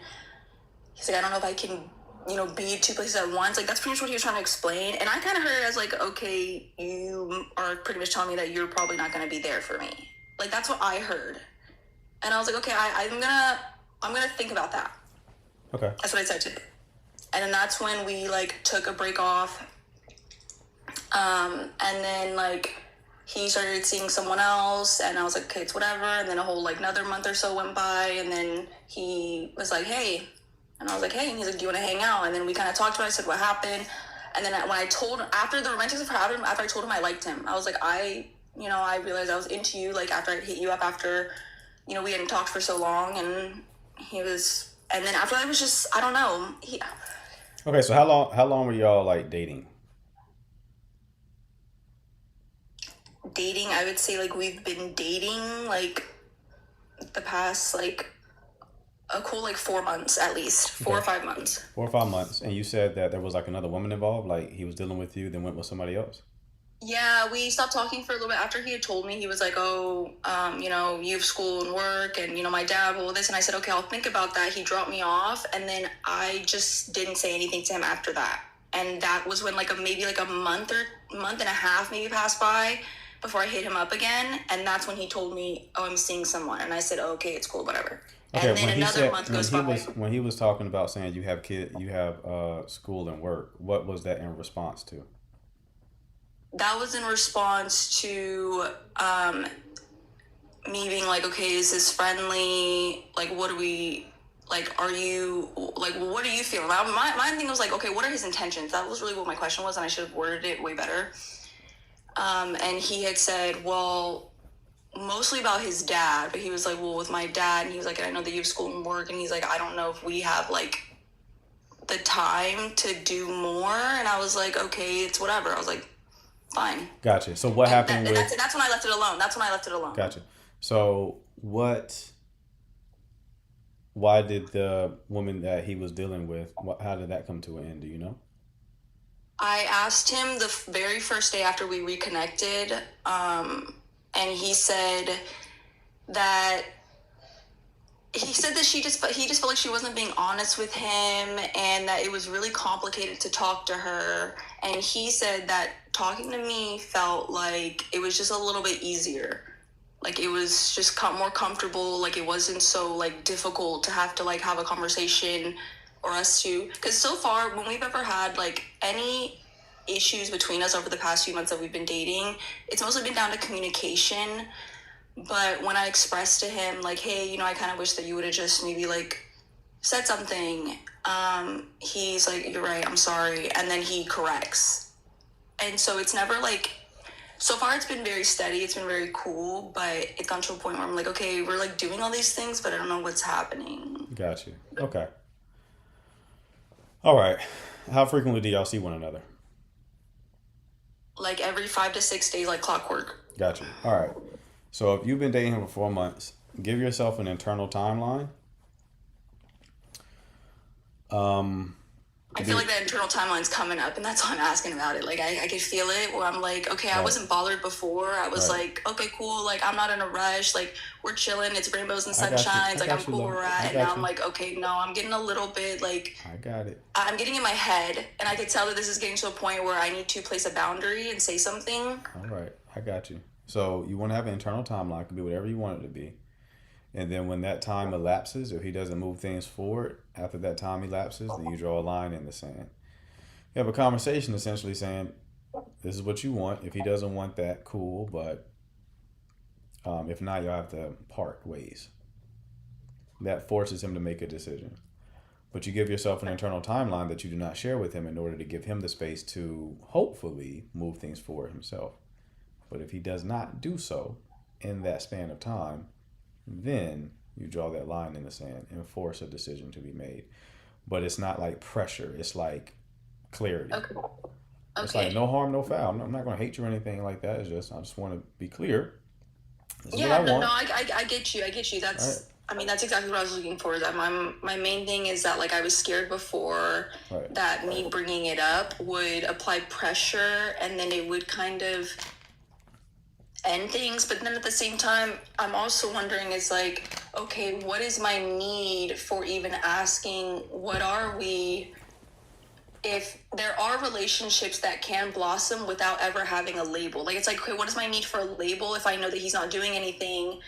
he's like, I don't know if I can, you know, be 2 places at once. Like, that's pretty much what he was trying to explain. And I kind of heard it as like, okay, you are pretty much telling me that you're probably not going to be there for me. Like, that's what I heard. And I was like, okay, I'm gonna think about that. Okay. That's what I said to him. And then that's when we like took a break off. And then like he started seeing someone else, and I was like, okay, it's whatever. And then a whole like another month or so went by, and then he was like, hey, and I was like, hey, and he's like, do you want to hang out? And then we kind of talked about it. I said what happened. And then when I told him, after the romantic stuff happened, after I told him I liked him, I was like, I realized I was into you, like after I hit you up, after, you know, we hadn't talked for so long. And he was, and then after that, it was just, I don't know. Okay, so how long were y'all like dating? Dating, I would say like we've been dating like the past like a cool like 4 months at least, 4 or 5 months. 4 or 5 months. And you said that there was like another woman involved, like he was dealing with you, then went with somebody else? Yeah, we stopped talking for a little bit after he had told me. He was like, oh, you know, you have school and work, and, you know, my dad will this. And I said, okay, I'll think about that. He dropped me off, and then I just didn't say anything to him after that. And that was when like maybe like a month and a half maybe passed by before I hit him up again. And that's when he told me, oh, I'm seeing someone. And I said, oh, okay, it's cool, whatever. Okay, and then another month goes by. When he was talking about saying you have school and work, what was that in response to? That was in response to me being like, okay, is this friendly? Like, what do we, like, are you, like, what are you feeling? My thing was like, okay, what are his intentions? That was really what my question was, and I should have worded it way better. And he had said, well, mostly about his dad, but he was like, well, with my dad, and he was like, I know that you have school and work, and he's like, I don't know if we have, like, the time to do more. And I was like, okay, it's whatever. I was like, fine. Gotcha. So what happened with... That's when I left it alone. Gotcha. So why did the woman that he was dealing with, how did that come to an end? Do you know? I asked him the very first day after we reconnected, and he said that he just felt like she wasn't being honest with him, and that it was really complicated to talk to her. And he said that talking to me felt like it was just a little bit easier. Like it was just more comfortable. Like it wasn't so like difficult to have to like have a conversation, or us to, because so far when we've ever had like any issues between us over the past few months that we've been dating. It's mostly been down to communication. But when I expressed to him, like, hey, I kind of wish that you would have just maybe, like, said something, he's like, you're right, I'm sorry. And then he corrects. And so it's never, like, so far it's been very steady, it's been very cool, but it's gone to a point where I'm like, okay, we're, like, doing all these things, but I don't know what's happening. Got you. Okay. All right. How frequently do y'all see one another? Like, every 5 to 6 days, like clockwork. Got you. All right. So if you've been dating him for 4 months, give yourself an internal timeline. I feel like that internal timeline's coming up, and that's why I'm asking about it. Like, I could feel it where I'm like, okay, I wasn't bothered before. I was like, okay, cool. Like, I'm not in a rush. Like, we're chilling. It's rainbows and sunshines. Like, I'm cool where we're at. And now I'm like, okay, no, I'm getting a little bit, like, I got it. I'm getting in my head, and I could tell that this is getting to a point where I need to place a boundary and say something. All right. I got you. So you want to have an internal timeline. It can be whatever you want it to be. And then when that time elapses, if he doesn't move things forward, after that time elapses, then you draw a line in the sand. You have a conversation essentially saying, this is what you want. If he doesn't want that, cool. But if not, you'll have to part ways. That forces him to make a decision. But you give yourself an internal timeline that you do not share with him in order to give him the space to hopefully move things forward himself. But if he does not do so in that span of time, then you draw that line in the sand and force a decision to be made. But it's not like pressure. It's like clarity. Okay. It's like no harm, no foul. I'm not going to hate you or anything like that. It's just, I just want to be clear. This is what I want. I get you. That's, right. I mean, that's exactly what I was looking for. That my main thing is that, like, I was scared before that me bringing it up would apply pressure, and then it would kind of end things. But then at the same time, I'm also wondering, is like, okay, what is my need for even asking, what are we, if there are relationships that can blossom without ever having a label? Like, it's like, okay, what is my need for a label if I know that he's not doing anything?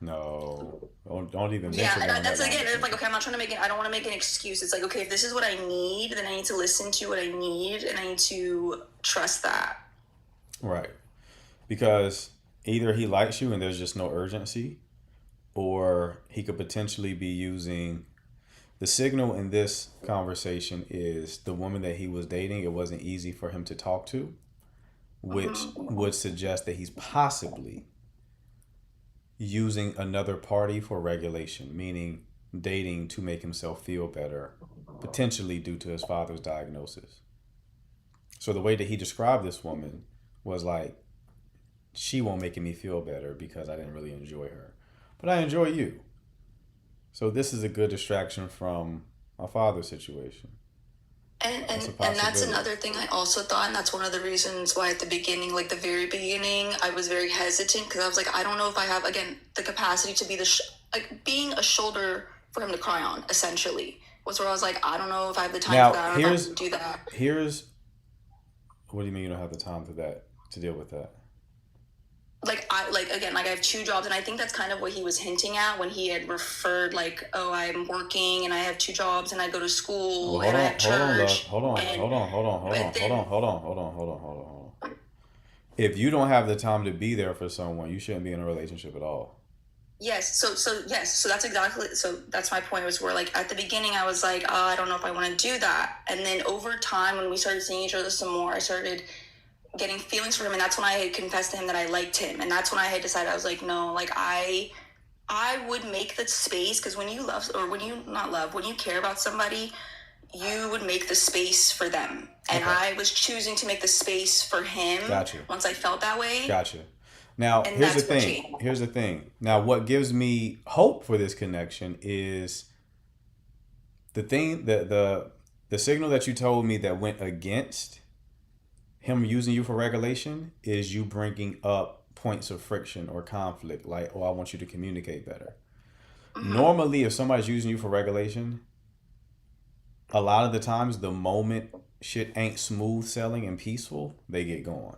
No, don't even. Yeah, that's again. It's like, okay, I'm not trying to make it. I don't want to make an excuse. It's like, okay, if this is what I need, then I need to listen to what I need, and I need to trust that. Right, because either he likes you and there's just no urgency, or he could potentially be using the signal in this conversation is the woman that he was dating. It wasn't easy for him to talk to, which would suggest that he's possibly using another party for regulation, meaning dating to make himself feel better, potentially due to his father's diagnosis. So the way that he described this woman was like, she won't make me feel better because I didn't really enjoy her, but I enjoy you. So this is a good distraction from my father's situation. And that's another thing I also thought, and that's one of the reasons why at the beginning, like the very beginning, I was very hesitant, because I was like, I don't know if I have, again, the capacity to be being a shoulder for him to cry on, essentially, was where I was like, I don't know if I have the time for that, or if I can do that. What do you mean you don't have the time for that, to deal with that? I have 2 jobs, and I think that's kind of what he was hinting at when he had referred, like, oh, I'm working and I have 2 jobs and I go to school and I have church. Hold on. If you don't have the time to be there for someone, you shouldn't be in a relationship at all. Yes. So that's exactly, so that's my point, was where, like, at the beginning I was like, oh, I don't know if I want to do that. And then over time, when we started seeing each other some more, I started getting feelings for him, and that's when I had confessed to him that I liked him, and that's when I had decided, I was like, no, like, I would make the space, because when you love, or when you care about somebody, you would make the space for them, and I was choosing to make the space for him. Gotcha. Once I felt that way. Gotcha. Now, here's the thing. Now, what gives me hope for this connection is the thing that the signal that you told me that went against him using you for regulation is you bringing up points of friction or conflict, like, oh, I want you to communicate better. Normally, if somebody's using you for regulation, a lot of the times, the moment shit ain't smooth sailing and peaceful, they get going.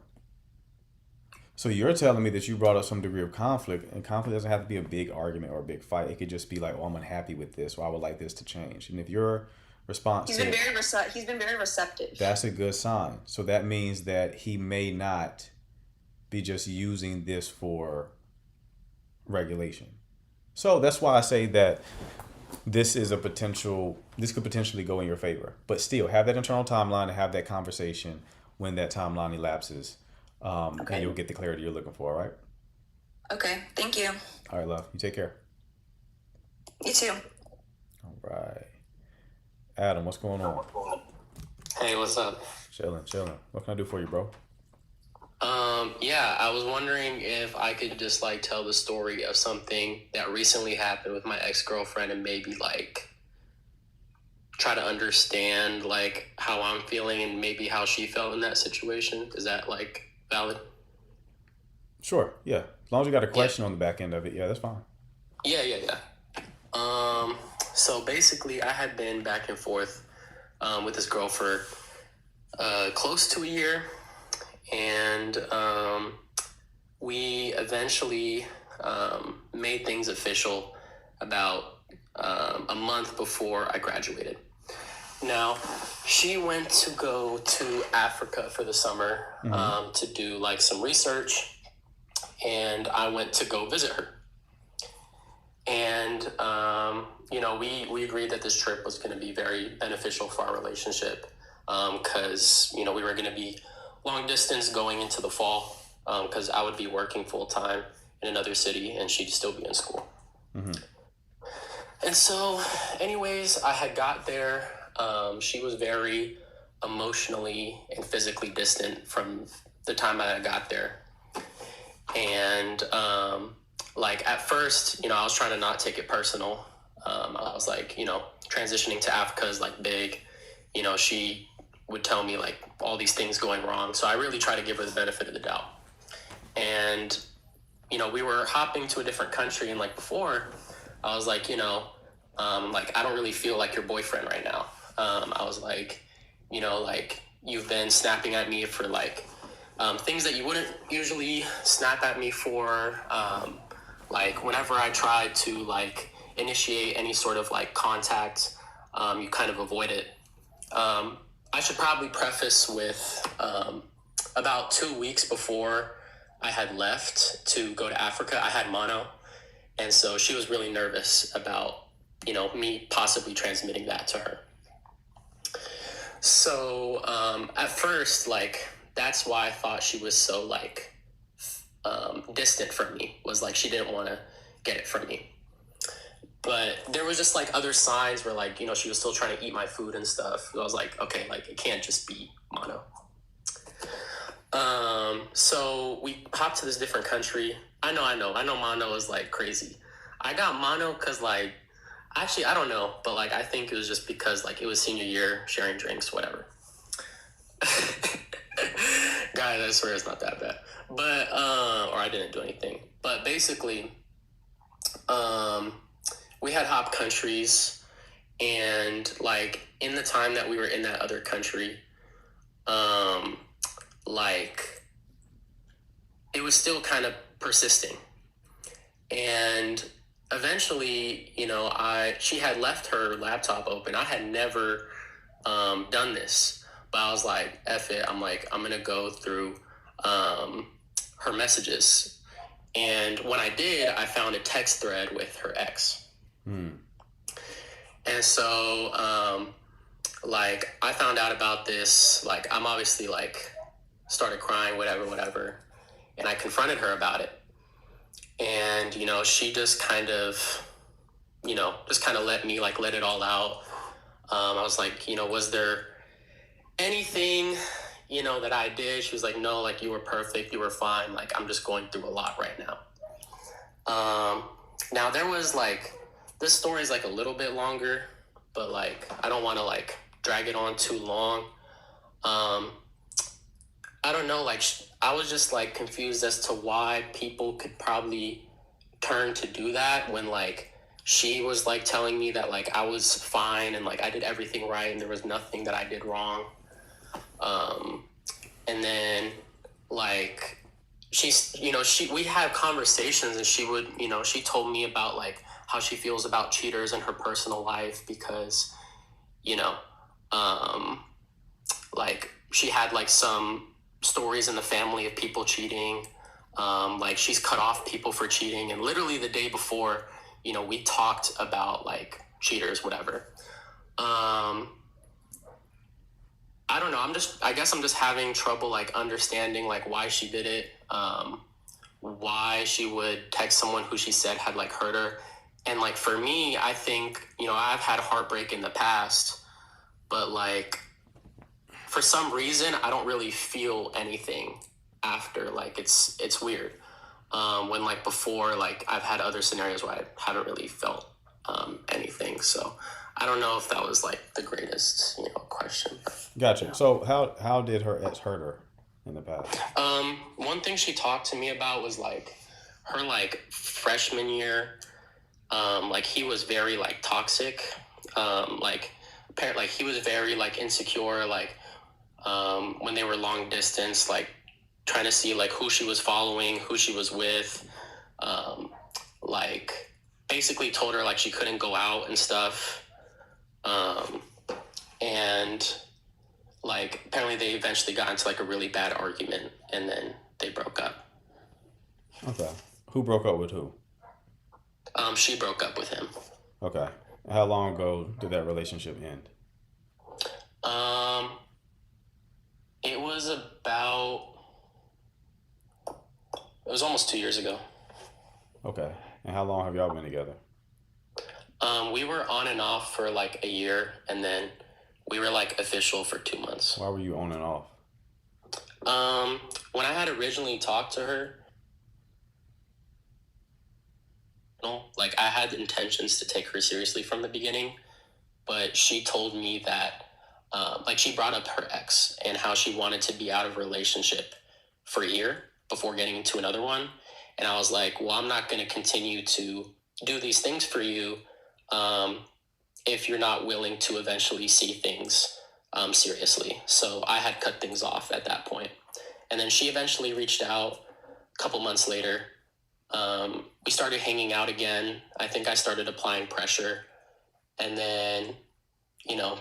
So you're telling me that you brought up some degree of conflict, and conflict doesn't have to be a big argument or a big fight. It could just be like, oh, I'm unhappy with this, or I would like this to change. And if you're response He's to been it. he's been very receptive. That's a good sign. So that means that he may not be just using this for regulation. So that's why I say that this could potentially go in your favor. But still, have that internal timeline and have that conversation when that timeline elapses, Okay. and you'll get the clarity you're looking for. All right. Okay, thank you. All right, love. You take care. You too. All right. Adam, what's going on? Hey, what's up? Chilling. What can I do for you, bro? Yeah, I was wondering if I could just like tell the story of something that recently happened with my ex-girlfriend and maybe like try to understand like how I'm feeling and maybe how she felt in that situation. Is that like valid? Sure. Yeah. As long as you got a question on the back end of it, yeah, that's fine. Yeah. So basically I had been back and forth with this girl for close to a year. And we eventually made things official about a month before I graduated. Now, she went to go to Africa for the summer to do like some research, and I went to go visit her. And, we agreed that this trip was going to be very beneficial for our relationship because, we were going to be long distance going into the fall because I would be working full time in another city and she'd still be in school. And so, anyways, I had got there. She was very emotionally and physically distant from the time I got there. And at first, I was trying to not take it personal. I was like, transitioning to Africa is like big. She would tell me like all these things going wrong. So I really try to give her the benefit of the doubt. And, we were hopping to a different country. And like before, I was like, I don't really feel like your boyfriend right now. I was like, you've been snapping at me for like things that you wouldn't usually snap at me for. Like whenever I tried to like initiate any sort of like contact, you kind of avoid it. I should probably preface with about 2 weeks before I had left to go to Africa, I had mono. And so she was really nervous about, me possibly transmitting that to her. So at first, like, that's why I thought she was so, like, distant from me, was like she didn't want to get it from me. But there was just, like, other signs where, like, she was still trying to eat my food and stuff. So I was like, okay, like, it can't just be mono. So we hopped to this different country. I know mono is, like, crazy. I got mono because, like, actually, I don't know, but, like, I think it was just because, like, it was senior year, sharing drinks, whatever. Guys, I swear it's not that bad. But, or I didn't do anything. But basically, we had hop countries, and, like, in the time that we were in that other country, like, it was still kind of persisting. And eventually, she had left her laptop open. I had never done this, but I was like, F it. I'm like, I'm going to go through her messages. And when I did, I found a text thread with her ex. And so, like, I found out about this. Like, I'm obviously, like, started crying, whatever. And I confronted her about it. And, she just kind of let me, like, let it all out. I was like, was there anything, that I did? She was like, no, like, you were perfect. You were fine. Like, I'm just going through a lot right now. Now, there was, like, this story is, like, a little bit longer, but, like, I don't want to, like, drag it on too long. I don't know, like, I was just, like, confused as to why people could probably turn to do that when, like, she was, like, telling me that, like, I was fine and, like, I did everything right and there was nothing that I did wrong. And then, like, we had conversations and she would, she told me about, like, how she feels about cheaters in her personal life because, you know, like she had like some stories in the family of people cheating. Like she's cut off people for cheating, and literally the day before, you know, we talked about like cheaters, whatever. I don't know. I guess I'm just having trouble like understanding like why she did it. Why she would text someone who she said had like hurt her. And like for me, I think, you know, I've had heartbreak in the past, but like for some reason I don't really feel anything after. Like it's weird. When like before, like I've had other scenarios where I haven't really felt anything. So I don't know if that was like the greatest, you know, question. Gotcha. So how did her ex hurt her in the past? One thing she talked to me about was like her like freshman year. Like he was very like toxic. Like apparently like he was very like insecure. Like when they were long distance, like trying to see like who she was following, who she was with. Like basically told her like she couldn't go out and stuff. And like apparently they eventually got into like a really bad argument, and then they broke up. Okay. Who broke up with who? She broke up with him. Okay. How long ago did that relationship end? It was almost 2 years ago. Okay. And how long have y'all been together? We were on and off for like a year, and then we were like official for 2 months. Why were you on and off? When I had originally talked to her, like I had intentions to take her seriously from the beginning, but she told me that like she brought up her ex and how she wanted to be out of a relationship for a year before getting into another one. And I was like, well, I'm not going to continue to do these things for you if you're not willing to eventually see things seriously. So I had cut things off at that point. And then she eventually reached out a couple months later. We started hanging out again. I think I started applying pressure. And then, you know,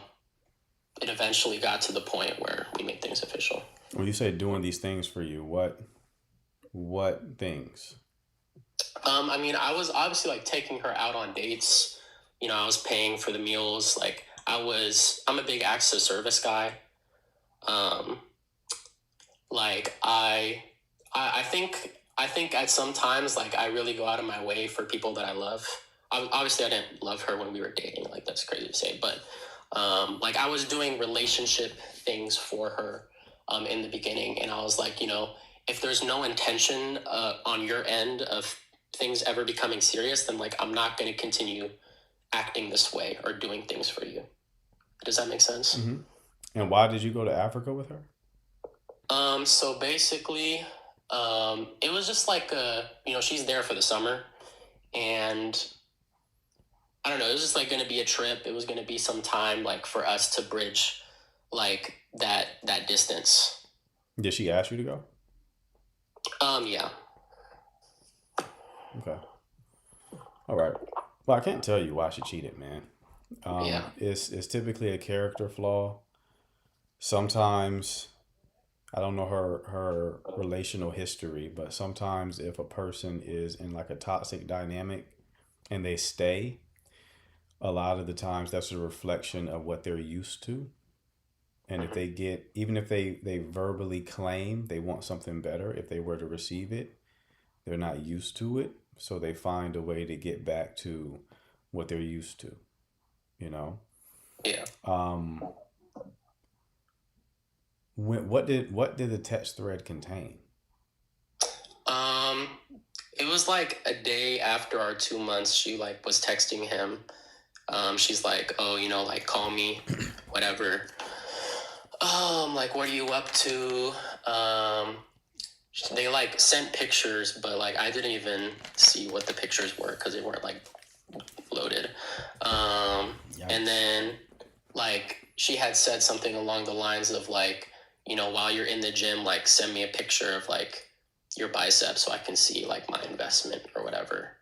it eventually got to the point where we made things official. When you say doing these things for you, what things? I mean, I was obviously like taking her out on dates. You know, I was paying for the meals. Like I'm a big acts of service guy. Like I think at some times, like I really go out of my way for people that I love. Obviously I didn't love her when we were dating. Like that's crazy to say, but like I was doing relationship things for her in the beginning. And I was like, you know, if there's no intention on your end of things ever becoming serious, then like I'm not going to continue acting this way or doing things for you. Does that make sense? Mm-hmm. And why did you go to Africa with her? So basically, it was just like you know, she's there for the summer, and I don't know, it was just like going to be a trip. It was going to be some time like for us to bridge like that distance. Did she ask you to go? Yeah. Okay. All right. Well, I can't tell you why she cheated, man. Yeah. It's typically a character flaw. Sometimes, I don't know her relational history, but sometimes if a person is in like a toxic dynamic and they stay, a lot of the times that's a reflection of what they're used to. And if they get, even if they verbally claim they want something better, if they were to receive it, they're not used to it. So they find a way to get back to what they're used to, you know? Yeah. What did the text thread contain? It was like a day after our 2 months, she like was texting him. She's like, oh, you know, like call me, whatever. Like, what are you up to? They like sent pictures, but like I didn't even see what the pictures were because they weren't like loaded. And then like she had said something along the lines of like, you know, while you're in the gym, like send me a picture of like your biceps so I can see like my investment or whatever.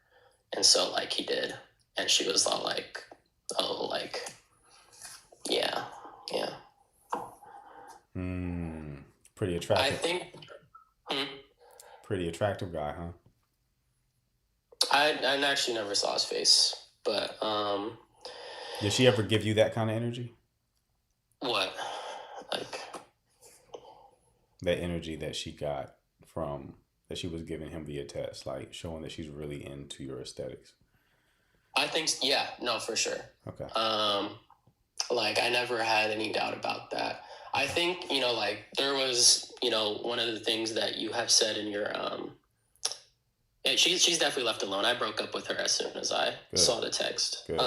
And so like he did, and she was all like, oh, like Yeah. Pretty I attractive. think Pretty attractive guy, huh? I actually never saw his face, but Did she ever give you that kind of energy? what? Like, That energy that she got from that she was giving him via text, like showing that she's really into your aesthetics. I think, yeah, no, for sure. Okay. Like, I never had any doubt about that. I think, like, there was, one of the things that you have said in your, and she's definitely left alone. I broke up with her as soon as I Good. saw the text. Good.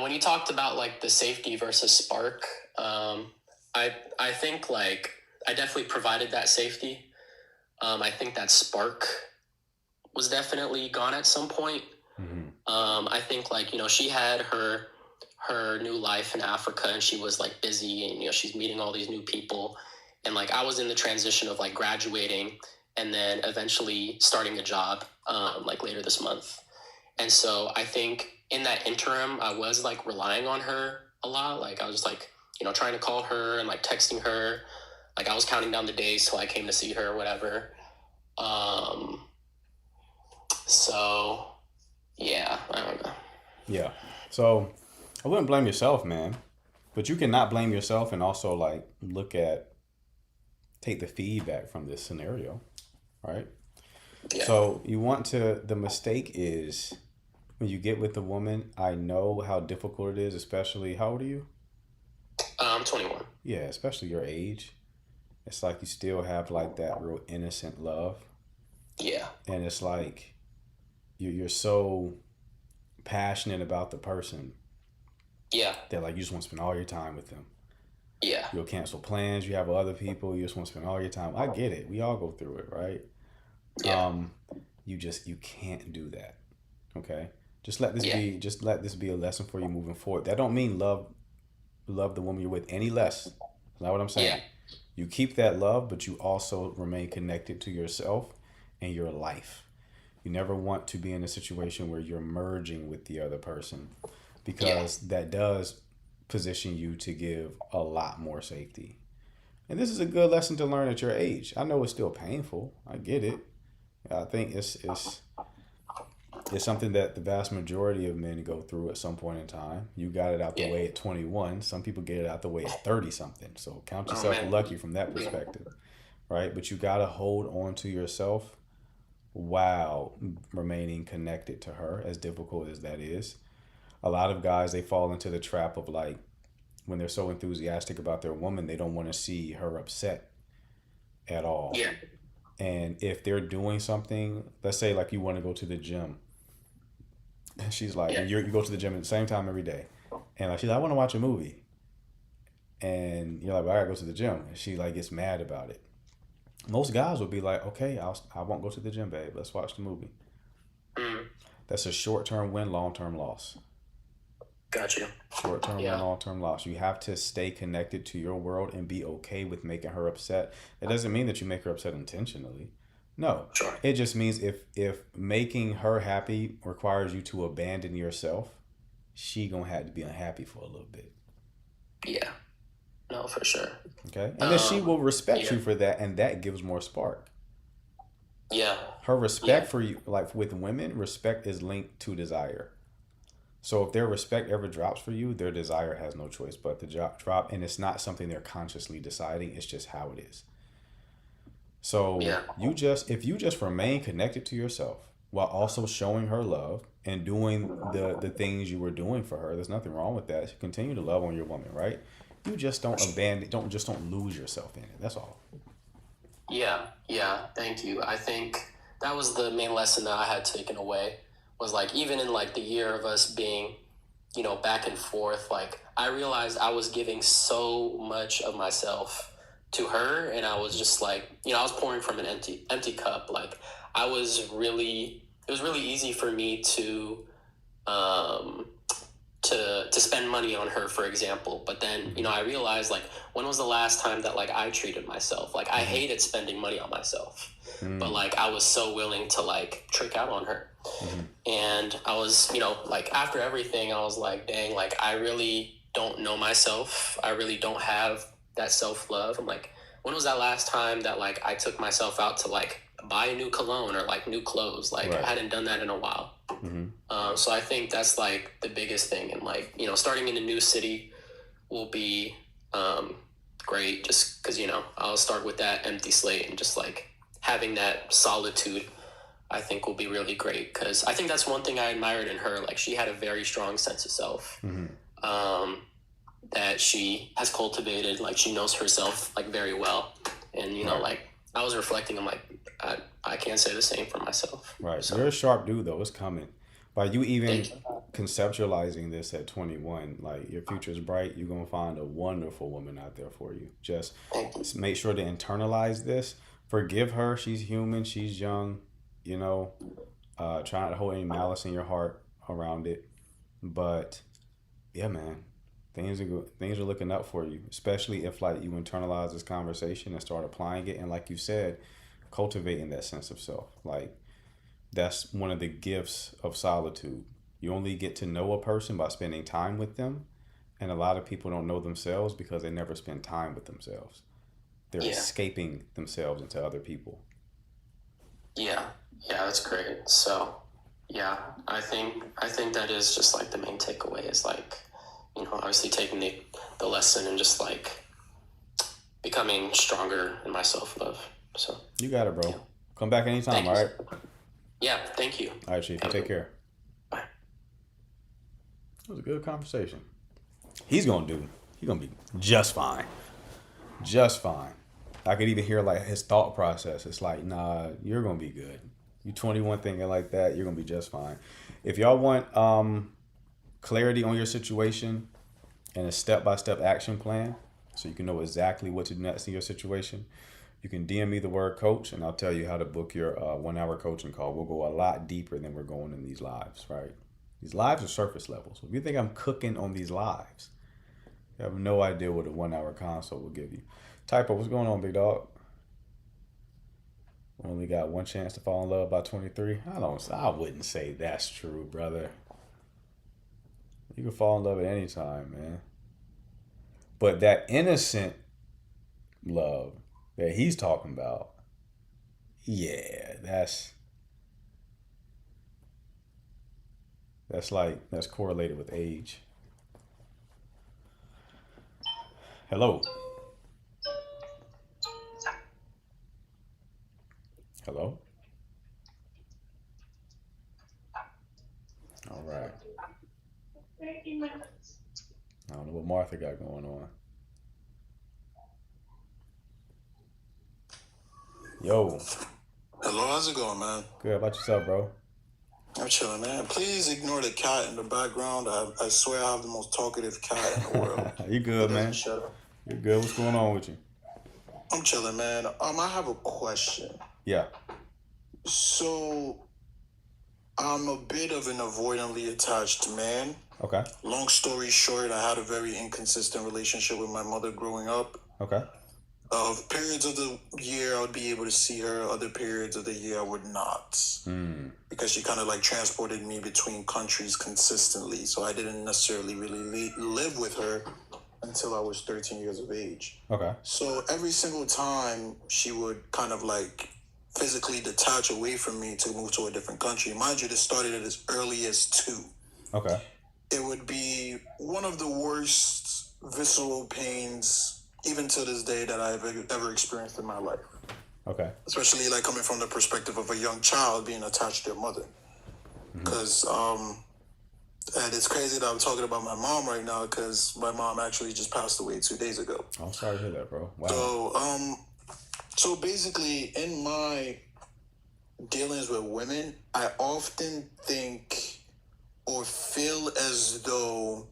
When you talked about, like, the safety versus spark, I think, like, I definitely provided that safety. I think that spark was definitely gone at some point. I think, like, she had her new life in Africa, and she was, like, busy, and she's meeting all these new people, and, like, I was in the transition of, like, graduating and then eventually starting a job like later this month. And so I think in that interim I was, like, relying on her a lot. Like, I was, like, trying to call her and, like, texting her. Like, I was counting down the days till I came to see her or whatever. So yeah, I don't know. Yeah. So I wouldn't blame yourself, man. But you cannot blame yourself and also, like, take the feedback from this scenario, right? Yeah. So the mistake is when you get with a woman, I know how difficult it is, especially, how old are you? I'm 21. Yeah, especially your age. It's like you still have, like, that real innocent love. Yeah. And it's like you're so passionate about the person Yeah. that, like, you just want to spend all your time with them. Yeah. You'll cancel plans. You have other people. You just want to spend all your time. I get it. We all go through it, right? Yeah. You can't do that. Okay? Just let this be a lesson for you moving forward. That don't mean love the woman you're with any less. That's not what I'm saying. Yeah. You keep that love, but you also remain connected to yourself and your life. You never want to be in a situation where you're merging with the other person, because that does position you to give a lot more safety. And this is a good lesson to learn at your age. I know it's still painful. I get it. I think it's something that the vast majority of men go through at some point in time. You got it out the way at 21. Some people get it out the way at 30 something. So count yourself lucky from that perspective, right? But you got to hold on to yourself while remaining connected to her, as difficult as that is. A lot of guys, they fall into the trap of, like, when they're so enthusiastic about their woman, they don't want to see her upset at all. Yeah. And if they're doing something, let's say, like, you want to go to the gym, and she's like, and you go to the gym at the same time every day, and, like, she's like, I want to watch a movie, and you're like, well, I gotta go to the gym, and she, like, gets mad about it. Most guys will be like, okay, I won't go to the gym, babe. Let's watch the movie. That's a short-term win, long-term loss. Got you. Short-term win, long-term loss. You have to stay connected to your world and be okay with making her upset. It doesn't mean that you make her upset intentionally. No. Sure. It just means if making her happy requires you to abandon yourself, she gonna have to be unhappy for a little bit. Yeah. No, for sure. Okay? And then she will respect you for that, and that gives more spark. Yeah. Her respect for you, like with women, respect is linked to desire. So if their respect ever drops for you, their desire has no choice but to drop, and it's not something they're consciously deciding. It's just how it is. So if you just remain connected to yourself while also showing her love and doing the things you were doing for her, there's nothing wrong with that. Continue to love on your woman, right? You just don't don't lose yourself in it. That's all. Yeah. Thank you. I think that was the main lesson that I had taken away, was, like, even in, like, the year of us being, back and forth, like, I realized I was giving so much of myself to her, and I was just, like, I was pouring from an empty cup. Like, it was really easy for me to spend money on her, for example. But then, I realized, like, when was the last time that, like, I treated myself? Like, I hated spending money on myself, but, like, I was so willing to, like, trick out on her. And I was, you know, like after everything, I was like, dang, like I really don't know myself. I really don't have that self-love. I'm like, when was that last time that like I took myself out to like buy a new cologne or like new clothes? Like Right. I hadn't done that in a while. So I think that's like the biggest thing. And like, you know, starting in a new city will be great just because, you know, I'll start with that empty slate and just like having that solitude I think will be really great because I think that's one thing I admired in her. Like she had a very strong sense of self that she has cultivated. Like she knows herself like very well, and you know, like I was reflecting. I'm like, I can't say the same for myself. Right. So You're a sharp dude, though. It's coming. By you even thank you. conceptualizing this at 21, like your future is bright. You're gonna find a wonderful woman out there for you. Just Thank you. make sure to internalize this. Forgive her. She's human. She's young. You know, try not to hold any malice in your heart around it. But yeah, man, things are good. Things are looking up for you, especially if like you internalize this conversation and start applying it. And like you said, cultivating that sense of self. Like that's one of the gifts of solitude. You only get to know a person by spending time with them. And a lot of people don't know themselves because they never spend time with themselves. They're Yeah. escaping themselves into other people. Yeah, that's great. So, yeah, I think that is just like the main takeaway is like, you know, obviously taking the lesson and just like becoming stronger in my self-love. So, You got it, bro. Yeah. Come back anytime, Thank all you. right? Yeah, thank you. All right, Chief. You Have a take good- care. Bye. It was a good conversation. He's going to be just fine. Just fine. I could even hear like his thought process. It's like, nah, you're going to be good. You 21 thinking like that, you're going to be just fine. If y'all want clarity on your situation and a step-by-step action plan so you can know exactly what to do next in your situation, you can DM me the word coach and I'll tell you how to book your 1 hour coaching call. We'll go a lot deeper than we're going in these lives, right? These lives are surface level. So if you think I'm cooking on these lives, you have no idea what a 1 hour consult will give you. Typo, what's going on, big dog? Only got one chance to fall in love by 23. I wouldn't say that's true, brother. You can fall in love at any time, man. But that innocent love that he's talking about, yeah, that's correlated with age. Hello. Hello. All right. I don't know what Martha got going on. Yo, Hello, how's it going, man? good. How about yourself, bro? I'm chilling, man. Please ignore the cat in the background. I swear I have the most talkative cat in the world. You good, It doesn't man? shut up. You good? What's going on with you? I'm chilling, man. I have a question. Yeah. So, I'm a bit of an avoidantly attached man. Okay. Long story short, I had a very inconsistent relationship with my mother growing up. Okay. Periods of the year I would be able to see her, other periods of the year I would not. Because she kind of like transported me between countries consistently. So I didn't necessarily really live with her until I was 13 years of age. Okay. So every single time she would kind of like physically detach away from me to move to a different country. Mind you, this started at as early as 2. Okay. It would be one of the worst visceral pains, even to this day, that I've ever experienced in my life. Okay. Especially like coming from the perspective of a young child being attached to their mother. Because, and it's crazy that I'm talking about my mom right now because my mom actually just passed away 2 days ago. I'm sorry to hear that, bro. Wow. So basically, in my dealings with women, I often think or feel as though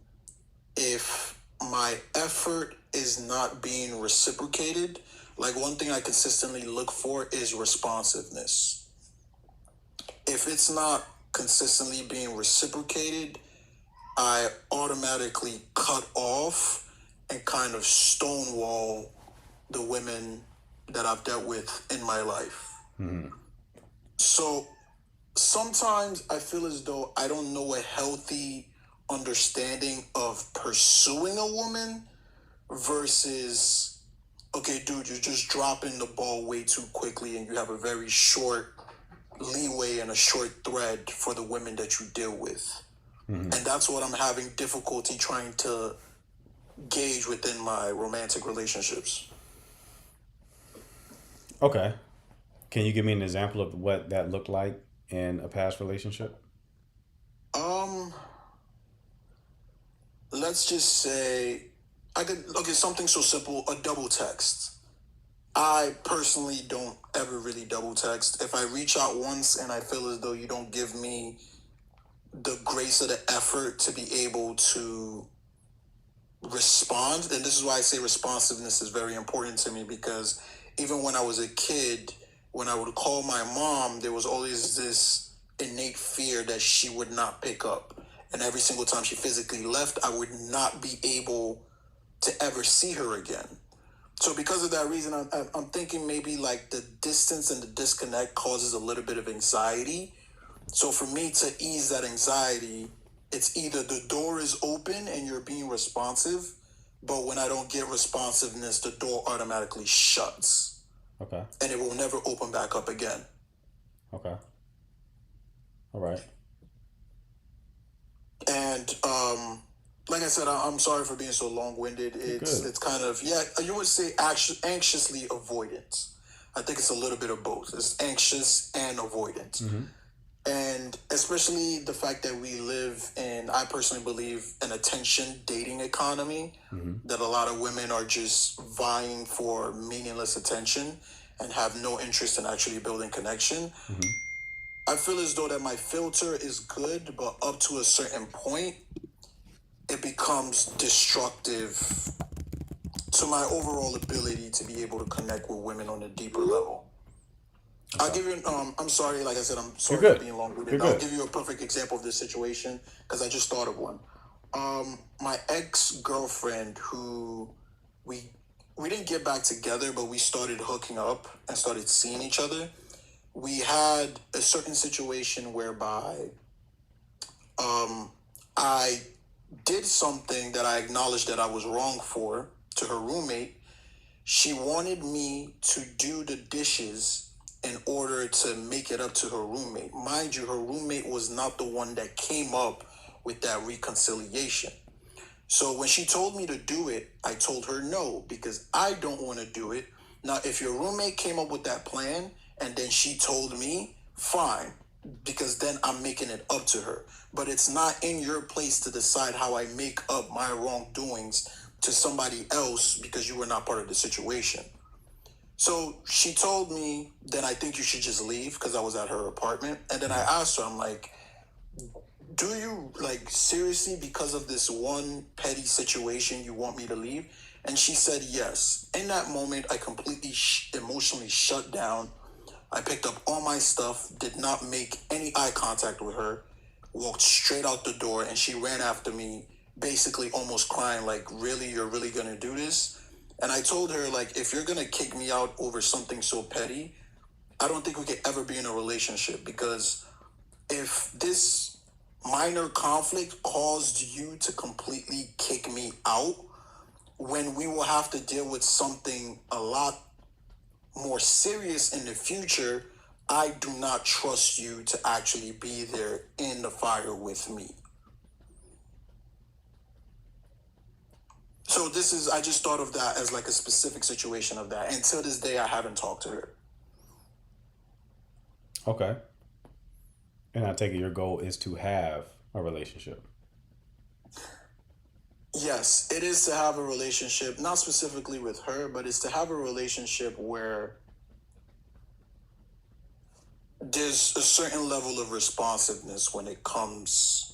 if my effort is not being reciprocated, like one thing I consistently look for is responsiveness. If it's not consistently being reciprocated, I automatically cut off and kind of stonewall the women that I've dealt with in my life. So sometimes I feel as though I don't know a healthy understanding of pursuing a woman versus, okay, dude, you're just dropping the ball way too quickly and you have a very short leeway and a short thread for the women that you deal with. And that's what I'm having difficulty trying to gauge within my romantic relationships. Okay. Can you give me an example of what that looked like in a past relationship? Let's just say something so simple, a double text. I personally don't ever really double text. If I reach out once and I feel as though you don't give me the grace of the effort to be able to respond, and this is why I say responsiveness is very important to me, because even when I was a kid, when I would call my mom, there was always this innate fear that she would not pick up. And every single time she physically left, I would not be able to ever see her again. So because of that reason, I'm thinking maybe like the distance and the disconnect causes a little bit of anxiety. So for me to ease that anxiety, it's either the door is open and you're being responsive, but when I don't get responsiveness, the door automatically shuts. Okay. And it will never open back up again. Okay. All right. And like I said, I'm sorry for being so long-winded. It's kind of, you would say anxiously avoidant. I think it's a little bit of both. It's anxious and avoidant. And especially the fact that we live in, I personally believe, an attention dating economy, that a lot of women are just vying for meaningless attention and have no interest in actually building connection. I feel as though that my filter is good, but up to a certain point, it becomes destructive to my overall ability to be able to connect with women on a deeper level. I'll give you, I'm sorry, like I said, I'm sorry for being long-winded. I'll give you a perfect example of this situation, because I just thought of one. My ex-girlfriend, who we didn't get back together, but we started hooking up and started seeing each other. We had a certain situation whereby I did something that I acknowledged that I was wrong for to her roommate. She wanted me to do the dishes in order to make it up to her roommate. Mind you, her roommate was not the one that came up with that reconciliation. So when she told me to do it, I told her no, because I don't want to do it. Now, if your roommate came up with that plan and then she told me, fine, because then I'm making it up to her. But it's not in your place to decide how I make up my wrongdoings to somebody else because you were not part of the situation. So she told me, then I think you should just leave, because I was at her apartment. And then I asked her, I'm like, do you, like, seriously, because of this one petty situation, you want me to leave? And she said yes. In that moment, I completely emotionally shut down. I picked up all my stuff, did not make any eye contact with her, walked straight out the door, and she ran after me, basically almost crying, like, really, you're really going to do this? And I told her, like, if you're going to kick me out over something so petty, I don't think we could ever be in a relationship, because if this minor conflict caused you to completely kick me out, when we will have to deal with something a lot more serious in the future, I do not trust you to actually be there in the fire with me. So I just thought of that as like a specific situation of that. And till this day, I haven't talked to her. Okay. And I take it your goal is to have a relationship. Yes, it is to have a relationship, not specifically with her, but it's to have a relationship where there's a certain level of responsiveness when it comes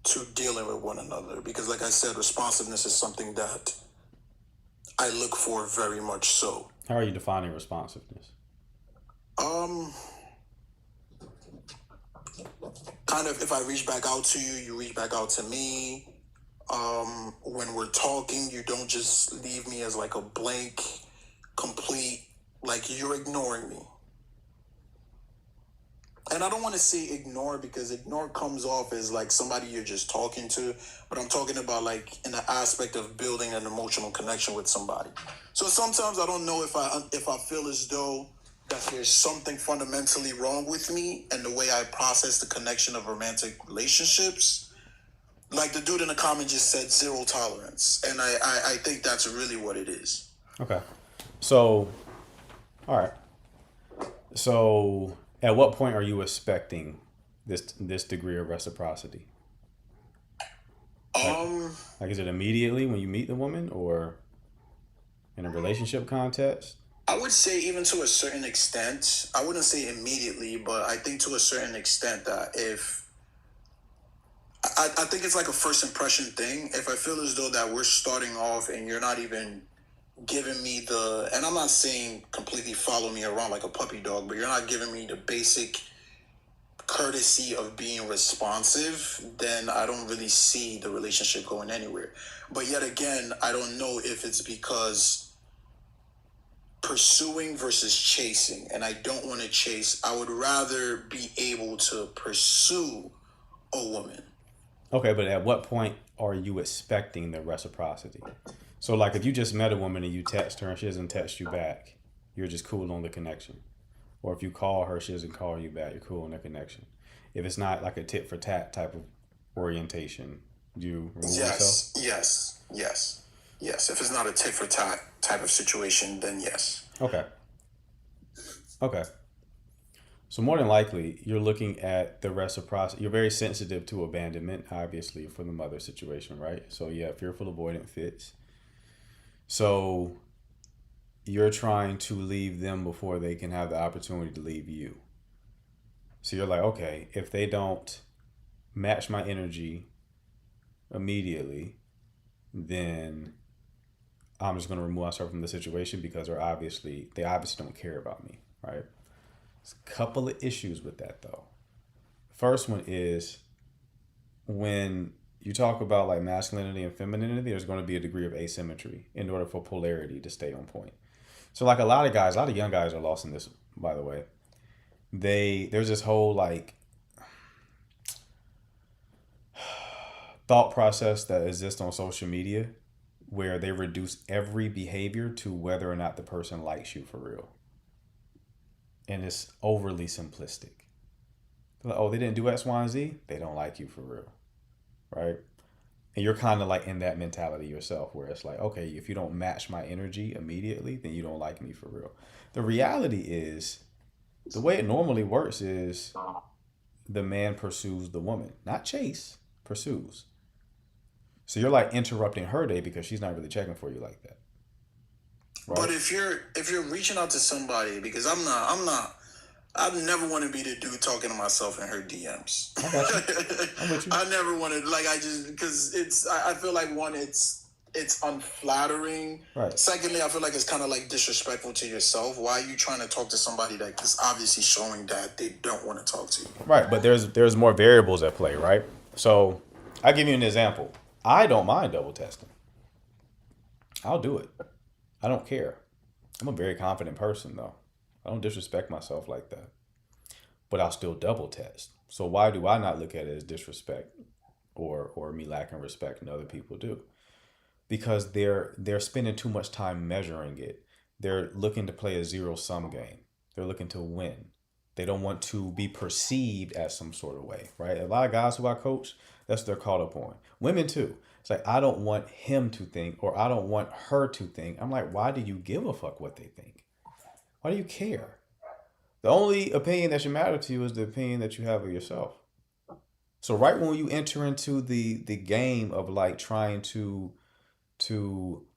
to dealing with one another. Because like I said, responsiveness is something that I look for very much so. How are you defining responsiveness? Kind of, if I reach back out to you, you reach back out to me. When we're talking, you don't just leave me as like a blank, complete, like you're ignoring me. and I don't want to say ignore because ignore comes off as like somebody you're just talking to, but I'm talking about like in the aspect of building an emotional connection with somebody. So sometimes I don't know if I feel as though that there's something fundamentally wrong with me and the way I process the connection of romantic relationships. Like the dude in the comment just said, zero tolerance, and I think that's really what it is. Okay. So, all right. So, at what point are you expecting this degree of reciprocity? Like, is it immediately when you meet the woman, or in a relationship context? I would say even to a certain extent. I wouldn't say immediately, but I think to a certain extent that if I think it's like a first impression thing. If I feel as though that we're starting off and you're not even giving me the, and I'm not saying completely follow me around like a puppy dog, but you're not giving me the basic courtesy of being responsive, then I don't really see the relationship going anywhere. But yet again, I don't know if it's because pursuing versus chasing, and I don't want to chase. I would rather be able to pursue a woman. Okay, but at what point are you expecting the reciprocity? So, like, if you just met a woman and you text her and she doesn't text you back, you're just cool on the connection. Or if you call her, she doesn't call you back, you're cool on the connection. If it's not like a tit for tat type of orientation, do you remove yourself? Yes. If it's not a tit for tat type of situation, then yes. Okay. So more than likely, you're looking at the reciprocity. You're very sensitive to abandonment, obviously, for the mother situation, right? So yeah, fearful avoidant fits. So you're trying to leave them before they can have the opportunity to leave you. So you're like, okay, if they don't match my energy immediately, then I'm just going to remove myself from the situation because they obviously don't care about me, right? There's a couple of issues with that though. First one is when you talk about like masculinity and femininity, there's going to be a degree of asymmetry in order for polarity to stay on point. So like a lot of young guys are lost in this, by the way. There's this whole like thought process that exists on social media where they reduce every behavior to whether or not the person likes you for real. And it's overly simplistic. Like, oh, they didn't do X, Y, and Z? They don't like you for real. Right? And you're kind of like in that mentality yourself where it's like, okay, if you don't match my energy immediately, then you don't like me for real. The reality is, the way it normally works is the man pursues the woman, not chase, pursues. So you're like interrupting her day because she's not really checking for you like that. Right? But if you're reaching out to somebody, because I never want to be the dude talking to myself in her DMs. I got you. I'm with you. I never want to, like, because I feel like one, it's unflattering. Right. Secondly, I feel like it's kind of like disrespectful to yourself. Why are you trying to talk to somebody that is obviously showing that they don't want to talk to you? Right, but there's more variables at play, right? So I'll give you an example. I don't mind double testing. I'll do it. I don't care. I'm a very confident person, though. I don't disrespect myself like that. But I'll still double test. So why do I not look at it as disrespect or me lacking respect and other people do? Because they're spending too much time measuring it. They're looking to play a zero-sum game. They're looking to win. They don't want to be perceived as some sort of way, right? A lot of guys who I coach, that's what they're caught up on. Women too. It's like, I don't want him to think, or I don't want her to think. I'm like, why do you give a fuck what they think? Why do you care? The only opinion that should matter to you is the opinion that you have of yourself. So right when you enter into the game of like trying to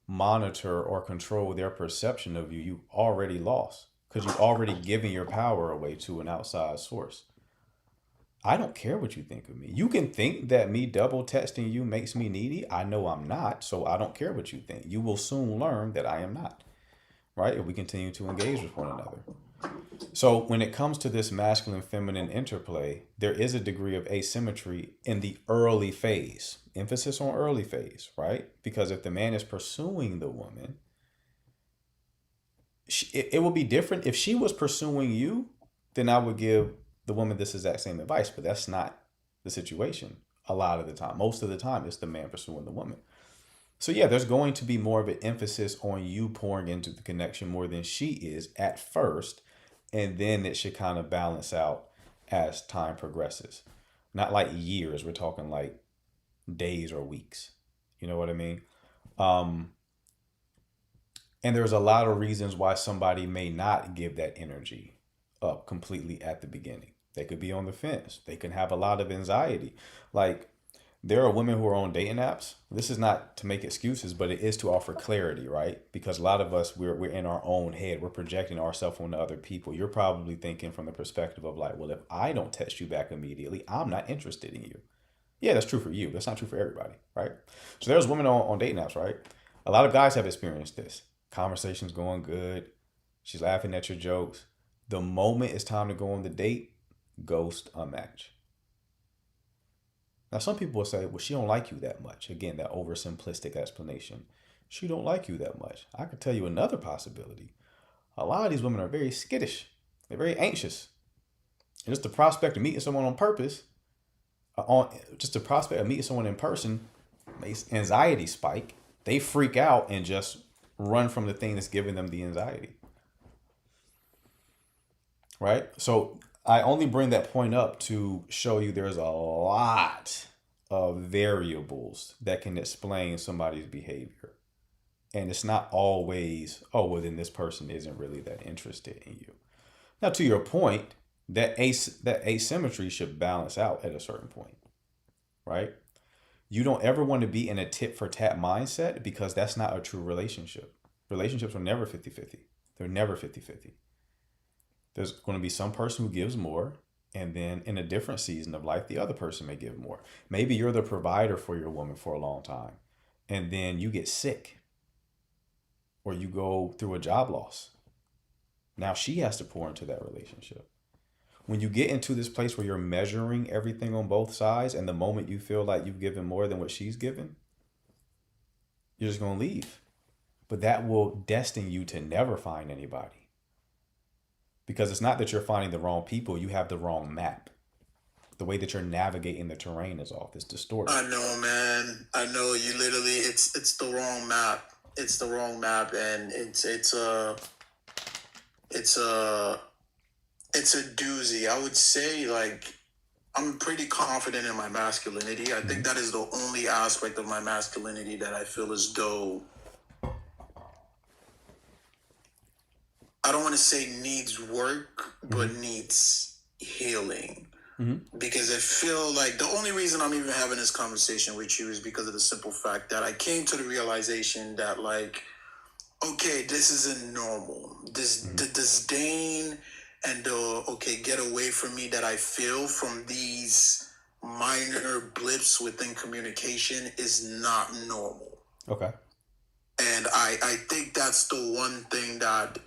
monitor or control their perception of you, you already lost because you've already given your power away to an outside source. I don't care what you think of me. You can think that me double texting you makes me needy. I know I'm not, so I don't care what you think. You will soon learn that I am not, right? If we continue to engage with one another. So when it comes to this masculine feminine interplay, there is a degree of asymmetry in the early phase. Emphasis on early phase, right? Because if the man is pursuing the woman, it will be different. If she was pursuing you, then I would give the woman this exact same advice, but that's not the situation a lot of the time. Most of the time, it's the man pursuing the woman. So yeah, there's going to be more of an emphasis on you pouring into the connection more than she is at first, and then it should kind of balance out as time progresses. Not like years, we're talking like days or weeks. You know what I mean? And there's a lot of reasons why somebody may not give that energy up completely at the beginning. They could be on the fence. They can have a lot of anxiety. Like, there are women who are on dating apps. This is not to make excuses, but it is to offer clarity, right? Because a lot of us, we're in our own head. We're projecting ourselves onto other people. You're probably thinking from the perspective of like, well, if I don't text you back immediately, I'm not interested in you. Yeah, that's true for you. That's not true for everybody, right? So there's women on dating apps, right? A lot of guys have experienced this. Conversation's going good. She's laughing at your jokes. The moment it's time to go on the date, ghost, unmatch. Now, some people will say, well, she don't like you that much. Again, that oversimplistic explanation. She don't like you that much. I could tell you another possibility. A lot of these women are very skittish. They're very anxious. And just the prospect of meeting someone on purpose, just the prospect of meeting someone in person makes anxiety spike. They freak out and just run from the thing that's giving them the anxiety. Right? So I only bring that point up to show you there's a lot of variables that can explain somebody's behavior. And it's not always, oh, well, then this person isn't really that interested in you. Now, to your point, that asymmetry should balance out at a certain point, right? You don't ever want to be in a tit for tat mindset, because that's not a true relationship. Relationships are never 50-50. They're never 50-50. There's going to be some person who gives more, and then in a different season of life, the other person may give more. Maybe you're the provider for your woman for a long time, and then you get sick, or you go through a job loss. Now she has to pour into that relationship. When you get into this place where you're measuring everything on both sides, and the moment you feel like you've given more than what she's given, you're just going to leave. But that will destine you to never find anybody. Because it's not that you're finding the wrong people, you have the wrong map. The way that you're navigating the terrain is off. It's distorted. I know, man. I know, you literally, it's the wrong map. It's the wrong map, and it's a doozy. I would say, like, I'm pretty confident in my masculinity. I think that is the only aspect of my masculinity that I feel as though, I don't want to say needs work, but needs healing. Because I feel like the only reason I'm even having this conversation with you is because of the simple fact that I came to the realization that, like, okay, this isn't normal. The disdain and the, get away from me that I feel from these minor blips within communication is not normal. Okay. And I think that's the one thing that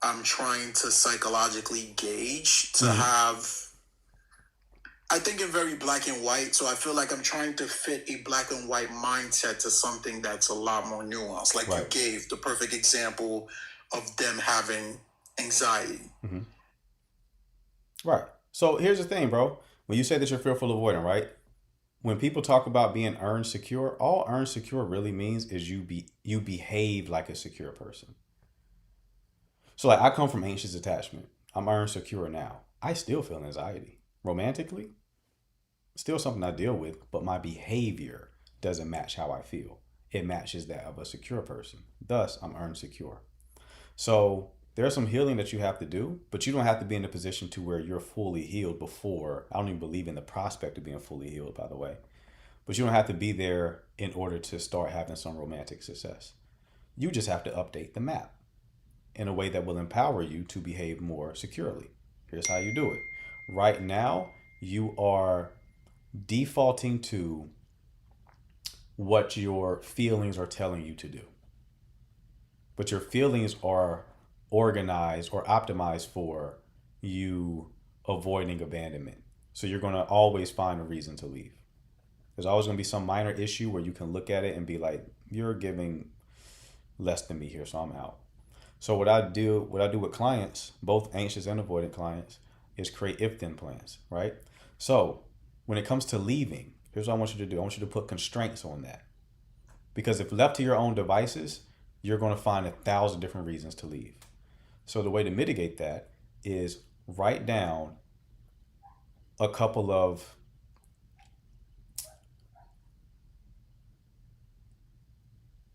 I'm trying to psychologically gauge, to have, I think in very black and white. So I feel like I'm trying to fit a black and white mindset to something that's a lot more nuanced. Like you gave the perfect example of them having anxiety. Right. So here's the thing, bro. When you say that you're fearful of avoiding, right? When people talk about being earned secure, all earned secure really means is you behave like a secure person. So like, I come from anxious attachment. I'm earned secure now. I still feel anxiety. Romantically, still something I deal with, but my behavior doesn't match how I feel. It matches that of a secure person. Thus, I'm earned secure. So there's some healing that you have to do, but you don't have to be in a position to where you're fully healed before. I don't even believe in the prospect of being fully healed, by the way. But you don't have to be there in order to start having some romantic success. You just have to update the map in a way that will empower you to behave more securely. Here's how you do it. Right now, you are defaulting to what your feelings are telling you to do. But your feelings are organized or optimized for you avoiding abandonment. So you're going to always find a reason to leave. There's always going to be some minor issue where you can look at it and be like, you're giving less than me here, so I'm out. So what I do with clients, both anxious and avoidant clients, is create if-then plans, right? So when it comes to leaving, here's what I want you to do. I want you to put constraints on that. Because if left to your own devices, you're going to find 1,000 different reasons to leave. So the way to mitigate that is write down a couple of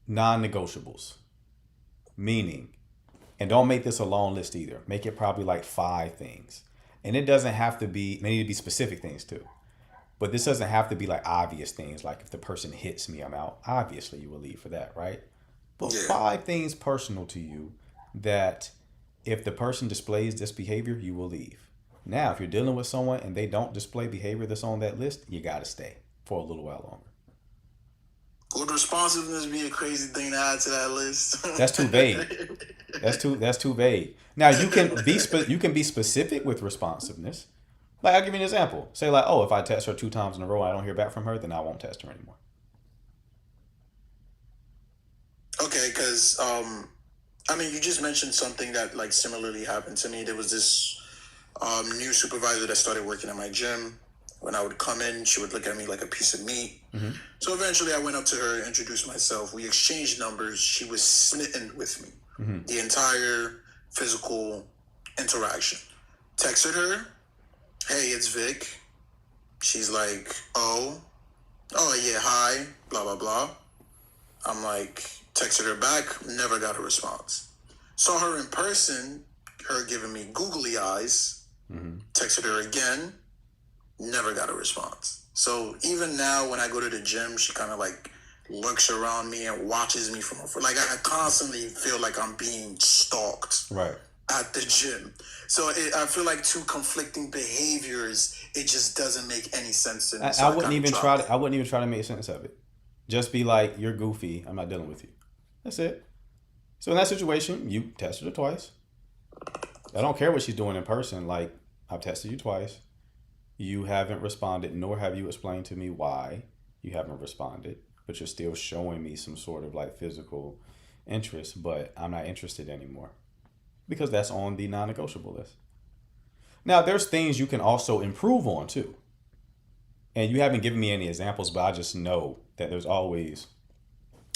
non-negotiables, meaning, and don't make this a long list either. Make it probably like 5 things. And it doesn't have to be, they need to be specific things too. But this doesn't have to be like obvious things. Like if the person hits me, I'm out. Obviously you will leave for that, right? But 5 things personal to you that if the person displays this behavior, you will leave. Now, if you're dealing with someone and they don't display behavior that's on that list, you got to stay for a little while longer. Would responsiveness be a crazy thing to add to that list? That's too vague. That's too vague. Now you can be specific with responsiveness. Like I'll give you an example. Say like, oh, if I text her 2 times in a row and I don't hear back from her, then I won't text her anymore. Okay, because I mean, you just mentioned something that like similarly happened to me. There was this new supervisor that started working at my gym. When I would come in, she would look at me like a piece of meat. Mm-hmm. So eventually I went up to her, introduced myself. We exchanged numbers. She was smitten with me. Mm-hmm. The entire physical interaction. Texted her, hey, it's Vic. She's like, oh yeah, hi, blah, blah, blah. I'm like, texted her back, never got a response. Saw her in person, her giving me googly eyes. Mm-hmm. Texted her again, never got a response. So even now when I go to the gym, she kind of like looks around me and watches me from afar. Like I constantly feel like I'm being stalked right at the gym. So I feel like 2 conflicting behaviors. It just doesn't make any sense to me. I wouldn't even try to make sense of it. Just be like, you're goofy. I'm not dealing with you. That's it. So in that situation, you tested her twice. I don't care what she's doing in person. Like, I've tested you twice. You haven't responded, nor have you explained to me why you haven't responded. But you're still showing me some sort of like physical interest, but I'm not interested anymore. Because that's on the non-negotiable list. Now, there's things you can also improve on too. And you haven't given me any examples, but I just know that there's always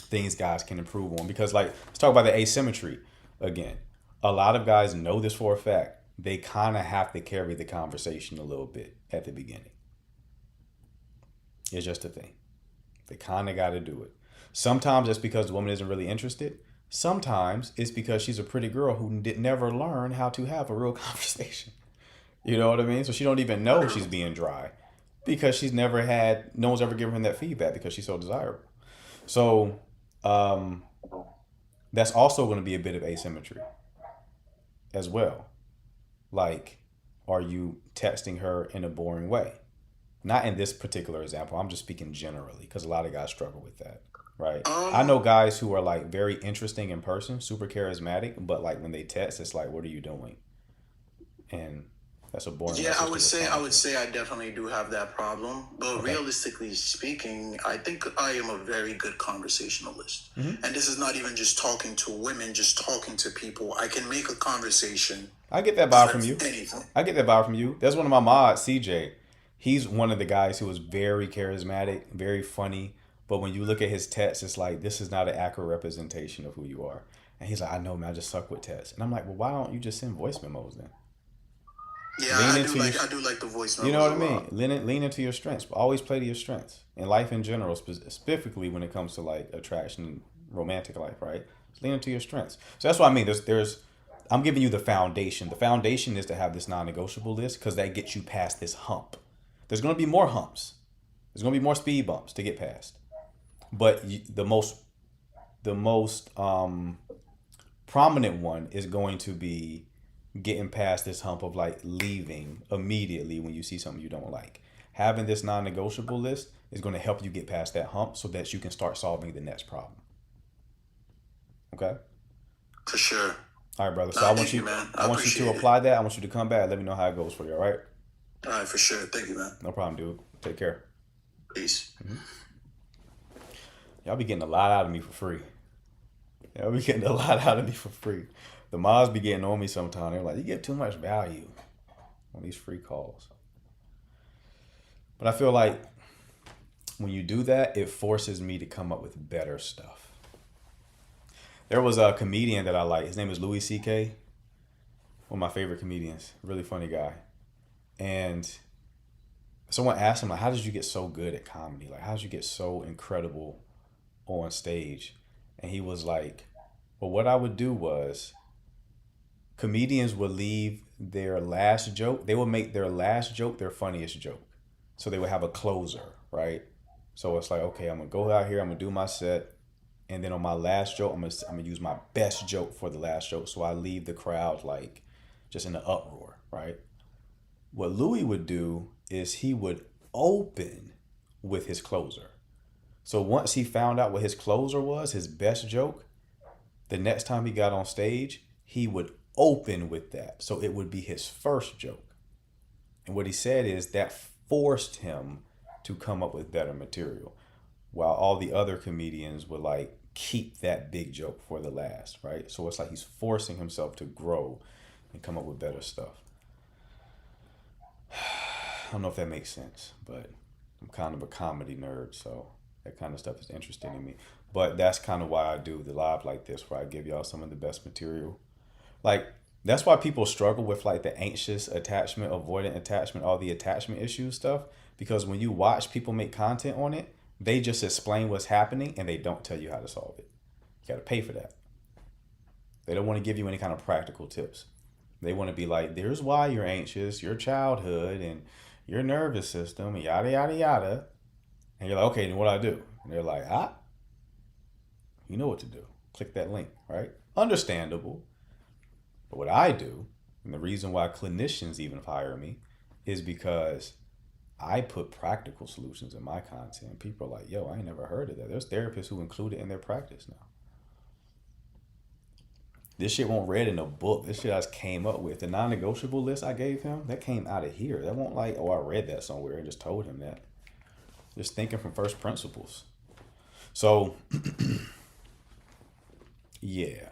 things guys can improve on. Because like, let's talk about the asymmetry again. A lot of guys know this for a fact. They kind of have to carry the conversation a little bit at the beginning. It's just a thing. They kind of got to do it. Sometimes it's because the woman isn't really interested. Sometimes it's because she's a pretty girl who never learned how to have a real conversation. You know what I mean? So she don't even know she's being dry because she's never had, no one's ever given her that feedback because she's so desirable. So that's also going to be a bit of asymmetry as well. Like, are you texting her in a boring way? Not in this particular example. I'm just speaking generally because a lot of guys struggle with that, right? I know guys who are like very interesting in person, super charismatic, but like when they text, it's like, what are you doing? And that's a boring. Yeah, I would say I definitely do have that problem. But realistically speaking, I think I am a very good conversationalist. Mm-hmm. And this is not even just talking to women, just talking to people. I can make a conversation. I get that vibe from you. Anything. I get that vibe from you. That's one of my mods, CJ. He's one of the guys who is very charismatic, very funny. But when you look at his text, it's like, this is not an accurate representation of who you are. And he's like, I know, man, I just suck with text. And I'm like, well, why don't you just send voice memos then? Yeah, I do like the voice memos. You know what I mean? Lean into your strengths. But always play to your strengths. In life in general, specifically when it comes to like attraction, romantic life, right? Just lean into your strengths. So that's what I mean. I'm giving you the foundation. The foundation is to have this non-negotiable list because that gets you past this hump. There's going to be more humps. There's going to be more speed bumps to get past. But the most prominent one is going to be getting past this hump of like leaving immediately when you see something you don't like. Having this non-negotiable list is going to help you get past that hump so that you can start solving the next problem. Okay? For sure. All right, brother. So I want you to apply that. I want you to come back. Let me know how it goes for you, all right? All right, for sure. Thank you, man. No problem, dude. Take care. Peace. Mm-hmm. Y'all be getting a lot out of me for free. The mods be getting on me sometimes. They're like, you get too much value. on these free calls. But I feel like when you do that, it forces me to come up with better stuff. There was a comedian that I like. His name is Louis C.K., one of my favorite comedians, really funny guy. And someone asked him, like, how did you get so good at comedy? Like, how did you get so incredible on stage? And he was like, well, what I would do was comedians would leave their last joke. They would make their last joke their funniest joke. So they would have a closer, right? So it's like, okay, I'm going to go out here, I'm going to do my set. And then on my last joke, I'm gonna use my best joke for the last joke. So I leave the crowd like just in an uproar, right? What Louis would do is he would open with his closer. So once he found out what his closer was, his best joke, the next time he got on stage, he would open with that. So it would be his first joke. And what he said is that forced him to come up with better material, while all the other comedians would like keep that big joke for the last, right? So it's like he's forcing himself to grow and come up with better stuff. I don't know if that makes sense, but I'm kind of a comedy nerd, so that kind of stuff is interesting to me. But that's kind of why I do the live like this, where I give y'all some of the best material. Like, that's why people struggle with like the anxious attachment, avoidant attachment, all the attachment issue stuff. Because when you watch people make content on it, they just explain what's happening and they don't tell you how to solve it. You got to pay for that. They don't want to give you any kind of practical tips. They want to be like, there's why you're anxious, your childhood and your nervous system, and yada, yada, yada. And you're like, okay, then what do I do? And they're like, you know what to do. Click that link, right? Understandable. But what I do, and the reason why clinicians even hire me, is because I put practical solutions in my content. People are like, yo, I ain't never heard of that. There's therapists who include it in their practice now. This shit won't read in a book. This shit I just came up with. The non-negotiable list I gave him, that came out of here. That won't like, oh, I read that somewhere and just told him that. Just thinking from first principles. So, yeah.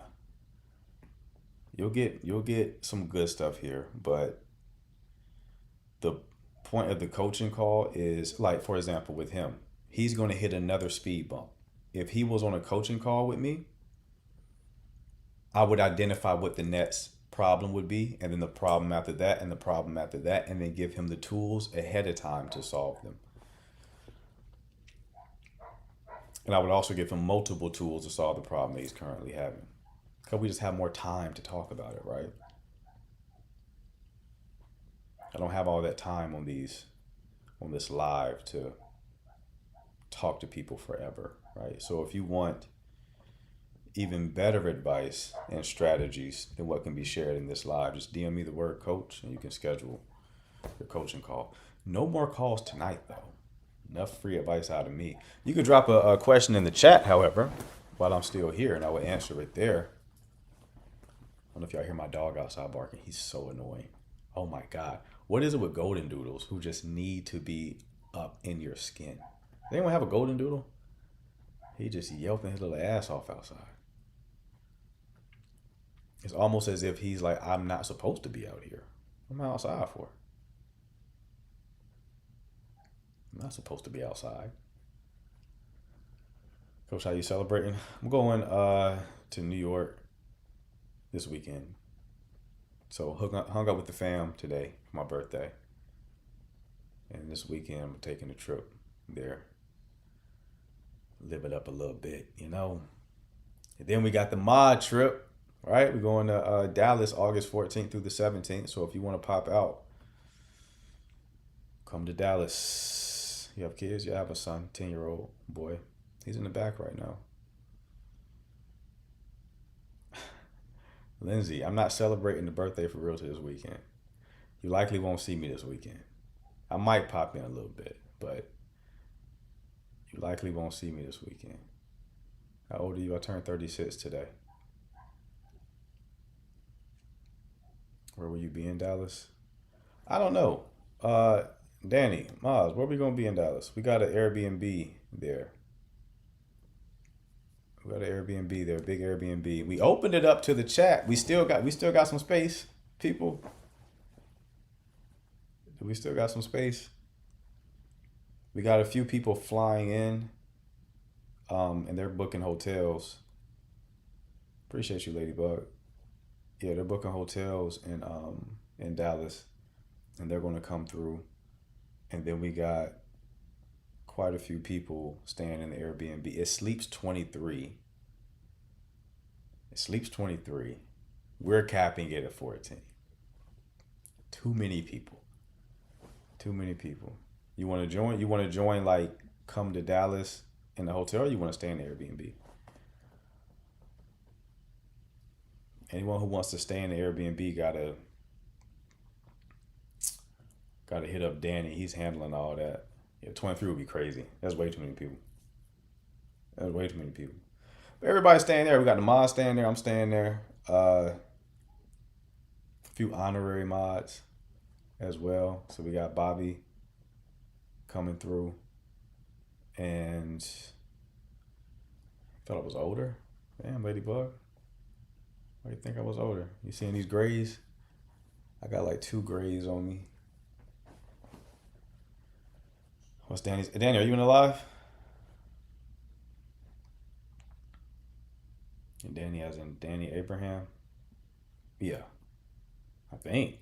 You'll get some good stuff here, but the point of the coaching call is, like, for example, with him, he's going to hit another speed bump. If he was on a coaching call with me, I would identify what the next problem would be, and then the problem after that, and the problem after that, and then give him the tools ahead of time to solve them. And I would also give him multiple tools to solve the problem that he's currently having. Because we just have more time to talk about it, right? I don't have all that time on this live to talk to people forever, right? So if you want even better advice and strategies than what can be shared in this live, just DM me the word coach and you can schedule your coaching call. No more calls tonight though. Enough free advice out of me. You could drop a question in the chat, however, while I'm still here, and I will answer it there. I don't know if y'all hear my dog outside barking. He's so annoying. Oh my God. What is it with golden doodles who just need to be up in your skin? Does anyone have a golden doodle? He just yelping his little ass off outside. It's almost as if he's like, I'm not supposed to be out here. What am I outside for? I'm not supposed to be outside. Coach, how you celebrating? I'm going to New York this weekend. So hung up with the fam today for my birthday. And this weekend I'm taking a trip there. Live it up a little bit, you know. And then we got the mod trip, right? We're going to Dallas August 14th through the 17th. So if you want to pop out, come to Dallas. You have kids? You have a son, 10-year-old boy. He's in the back right now. Lindsay, I'm not celebrating the birthday for real till this weekend. You likely won't see me this weekend. I might pop in a little bit, but you likely won't see me this weekend. How old are you? I turned 36 today. Where will you be in Dallas? I don't know. Danny, Maz, where we gonna be in Dallas? We got an Airbnb there. We got an Airbnb there, big Airbnb. We opened it up to the chat. We still got some space, people. Do we still got some space? We got a few people flying in, and they're booking hotels. Appreciate you, Ladybug. Yeah, they're booking hotels in Dallas, and they're going to come through. And then we got quite a few people staying in the Airbnb. It sleeps 23. It sleeps 23. We're capping it at 14. Too many people. Too many people. You want to join? You want to join, like, come to Dallas in the hotel, or you want to stay in the Airbnb? Anyone who wants to stay in the Airbnb gotta hit up Danny. He's handling all that. Yeah, 23 would be crazy. That's way too many people. That's way too many people. But everybody's staying there. We got the mods staying there. I'm staying there. A few honorary mods as well. So we got Bobby coming through. And I thought I was older. Damn, Ladybug. Why do you think I was older? You seeing these grays? I got like 2 grays on me. What's Danny's? Danny, are you in the live? And Danny as in Danny Abraham? Yeah. I think.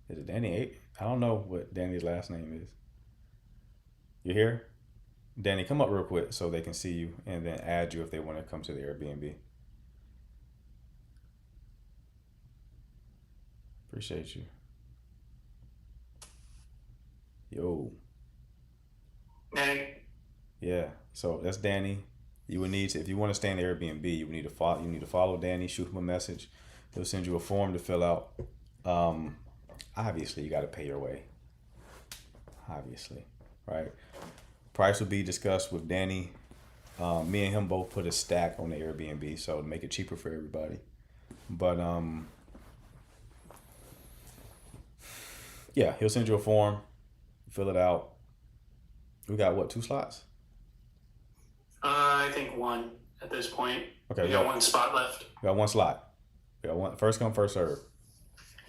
Is it Danny? I don't know what Danny's last name is. You here? Danny, come up real quick so they can see you and then add you if they want to come to the Airbnb. Appreciate you. Yo. Hey. Yeah. So that's Danny. You would need to, if you want to stay in the Airbnb, you would need to follow. You need to follow Danny. Shoot him a message. He'll send you a form to fill out. Obviously, you got to pay your way. Obviously, right? Price will be discussed with Danny. Me and him both put a stack on the Airbnb, so to make it cheaper for everybody. But yeah, he'll send you a form. Fill it out. We got what, 2 slots? I think 1 at this point. Okay, we got 1 spot left. We got 1 slot. We got 1. First come, first serve.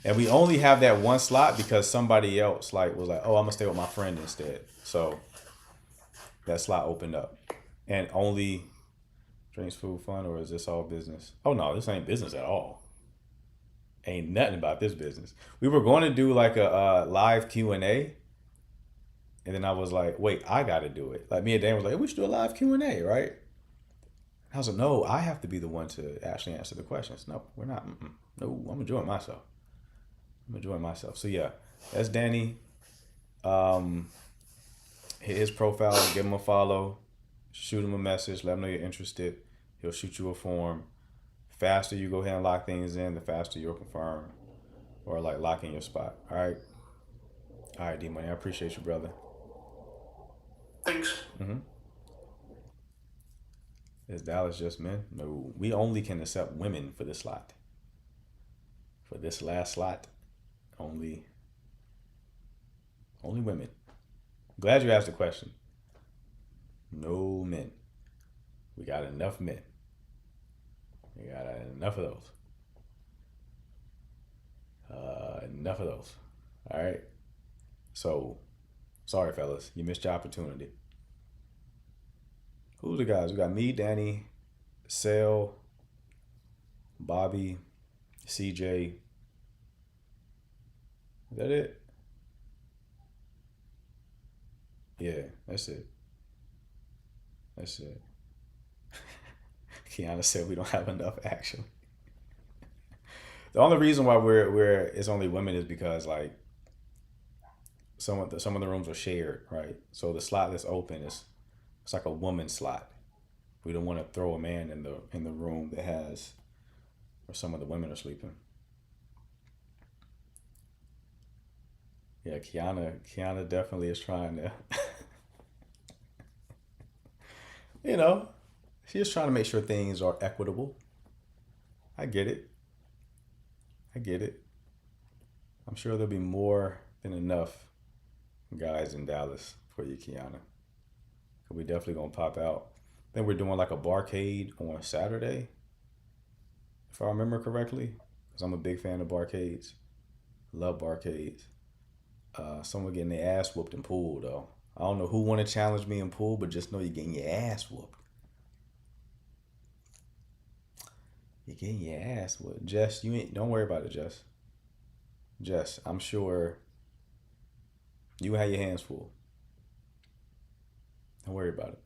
And we only have that 1 slot because somebody else was like, oh, I'm gonna stay with my friend instead. So that slot opened up. And only drinks, food, fun, or is this all business? Oh no, this ain't business at all. Ain't nothing about this business. We were going to do like a live Q&A. And then I was like, wait, I got to do it. Like me and Dan was like, we should do a live Q&A, right? I was like, no, I have to be the one to actually answer the questions. No, we're not. No, I'm enjoying myself. So yeah, that's Danny. Hit his profile, give him a follow, shoot him a message, let him know you're interested. He'll shoot you a form. Faster you go ahead and lock things in, the faster you'll confirm or like lock in your spot. All right. All right, D-Money, I appreciate you, brother. Thanks. Is Dallas just men? No, we only can accept women for this slot. For this last slot, only women. Glad you asked the question. No men. We got enough men. We got enough of those. Enough of those. All right. So, sorry, fellas. You missed your opportunity. Who's the guys? We got me, Danny, Sale, Bobby, CJ. Is that it? Yeah, that's it. That's it. Kiana said we don't have enough, actually. The only reason why we're it's only women is because like some of the rooms are shared, right? So the slot that's open it's like a woman slot. We don't want to throw a man in the room that has where some of the women are sleeping. Yeah, Kiana definitely is trying to she's trying to make sure things are equitable. I get it. I'm sure there'll be more than enough guys in Dallas for you, Kiana. We definitely gonna pop out. Then we're doing like a barcade on Saturday, if I remember correctly, because I'm a big fan of barcades. Love barcades. Someone getting their ass whooped in pool though. I don't know who want to challenge me in pool, but just know you're getting your ass whooped. You're getting your ass whooped. Jess, you ain't. Don't worry about it, Jess. Jess, I'm sure you have your hands full. Don't worry about it.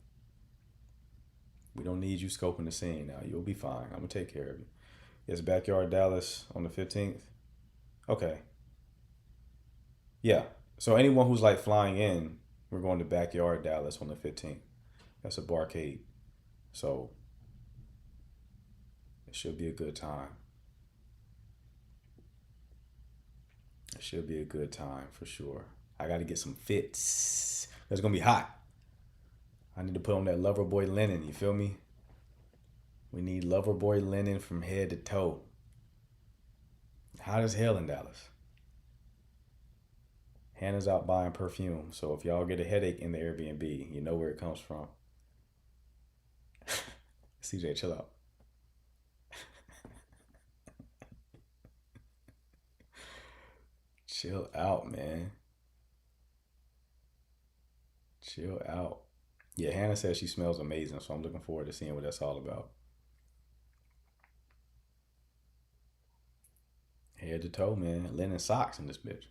We don't need you scoping the scene now. You'll be fine. I'm gonna take care of you. Yes, Backyard Dallas on the 15th. Okay. Yeah. So anyone who's like flying in, we're going to Backyard Dallas on the 15th. That's a barcade. So it should be a good time. It should be a good time for sure. I got to get some fits. It's going to be hot. I need to put on that Loverboy linen. You feel me? We need Loverboy linen from head to toe. Hot as hell in Dallas. Hannah's out buying perfume. So if y'all get a headache in the Airbnb, you know where it comes from. CJ, chill out. Chill out, man. Chill out. Yeah, Hannah says she smells amazing, so I'm looking forward to seeing what that's all about. Head to toe, man. Linen socks in this bitch.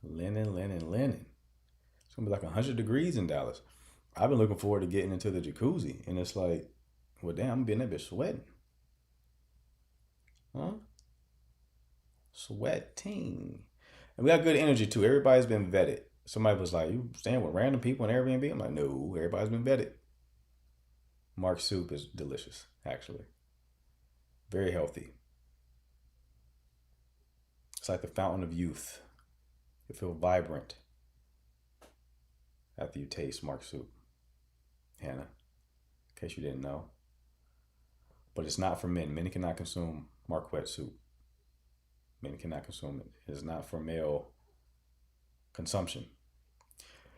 Linen, linen, linen. It's gonna be like 100 degrees in Dallas. I've been looking forward to getting into the jacuzzi, and it's like, well, damn, I'm being that bitch sweating. Huh? Sweating. And we got good energy too. Everybody's been vetted. Somebody was like, you staying with random people in Airbnb? I'm like, no, everybody's been vetted. Mark's soup is delicious, actually. Very healthy. It's like the fountain of youth. You feel vibrant after you taste Mark's soup. Hannah, in case you didn't know. But it's not for men. Men cannot consume Marquette soup. Men cannot consume it. It is not for male consumption.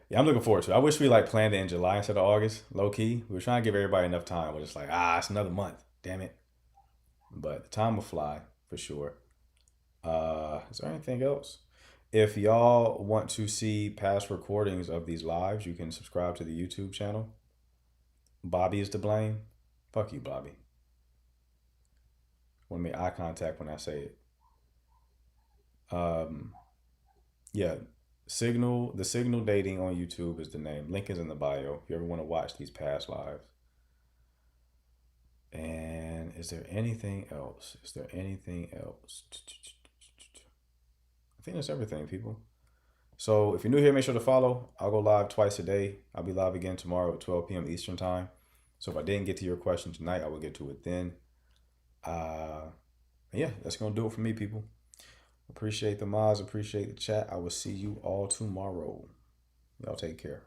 Yeah, I'm looking forward to it. I wish we like planned it in July instead of August. Low key. We were trying to give everybody enough time. We're just like, it's another month. Damn it. But the time will fly for sure. Is there anything else? If y'all want to see past recordings of these lives, you can subscribe to the YouTube channel. Bobby is to blame. Fuck you, Bobby. Want to make eye contact when I say it. Yeah, the Signal Dating on YouTube is the name. Link is in the bio if you ever want to watch these past lives. And is there anything else? I think that's everything, people. So if you're new here, make sure to follow. I'll go live twice a day. I'll be live again tomorrow at 12 p.m. Eastern time. So if I didn't get to your question tonight, I will get to it then. Yeah, that's going to do it for me, people. Appreciate the mods. Appreciate the chat. I will see you all tomorrow. Y'all take care.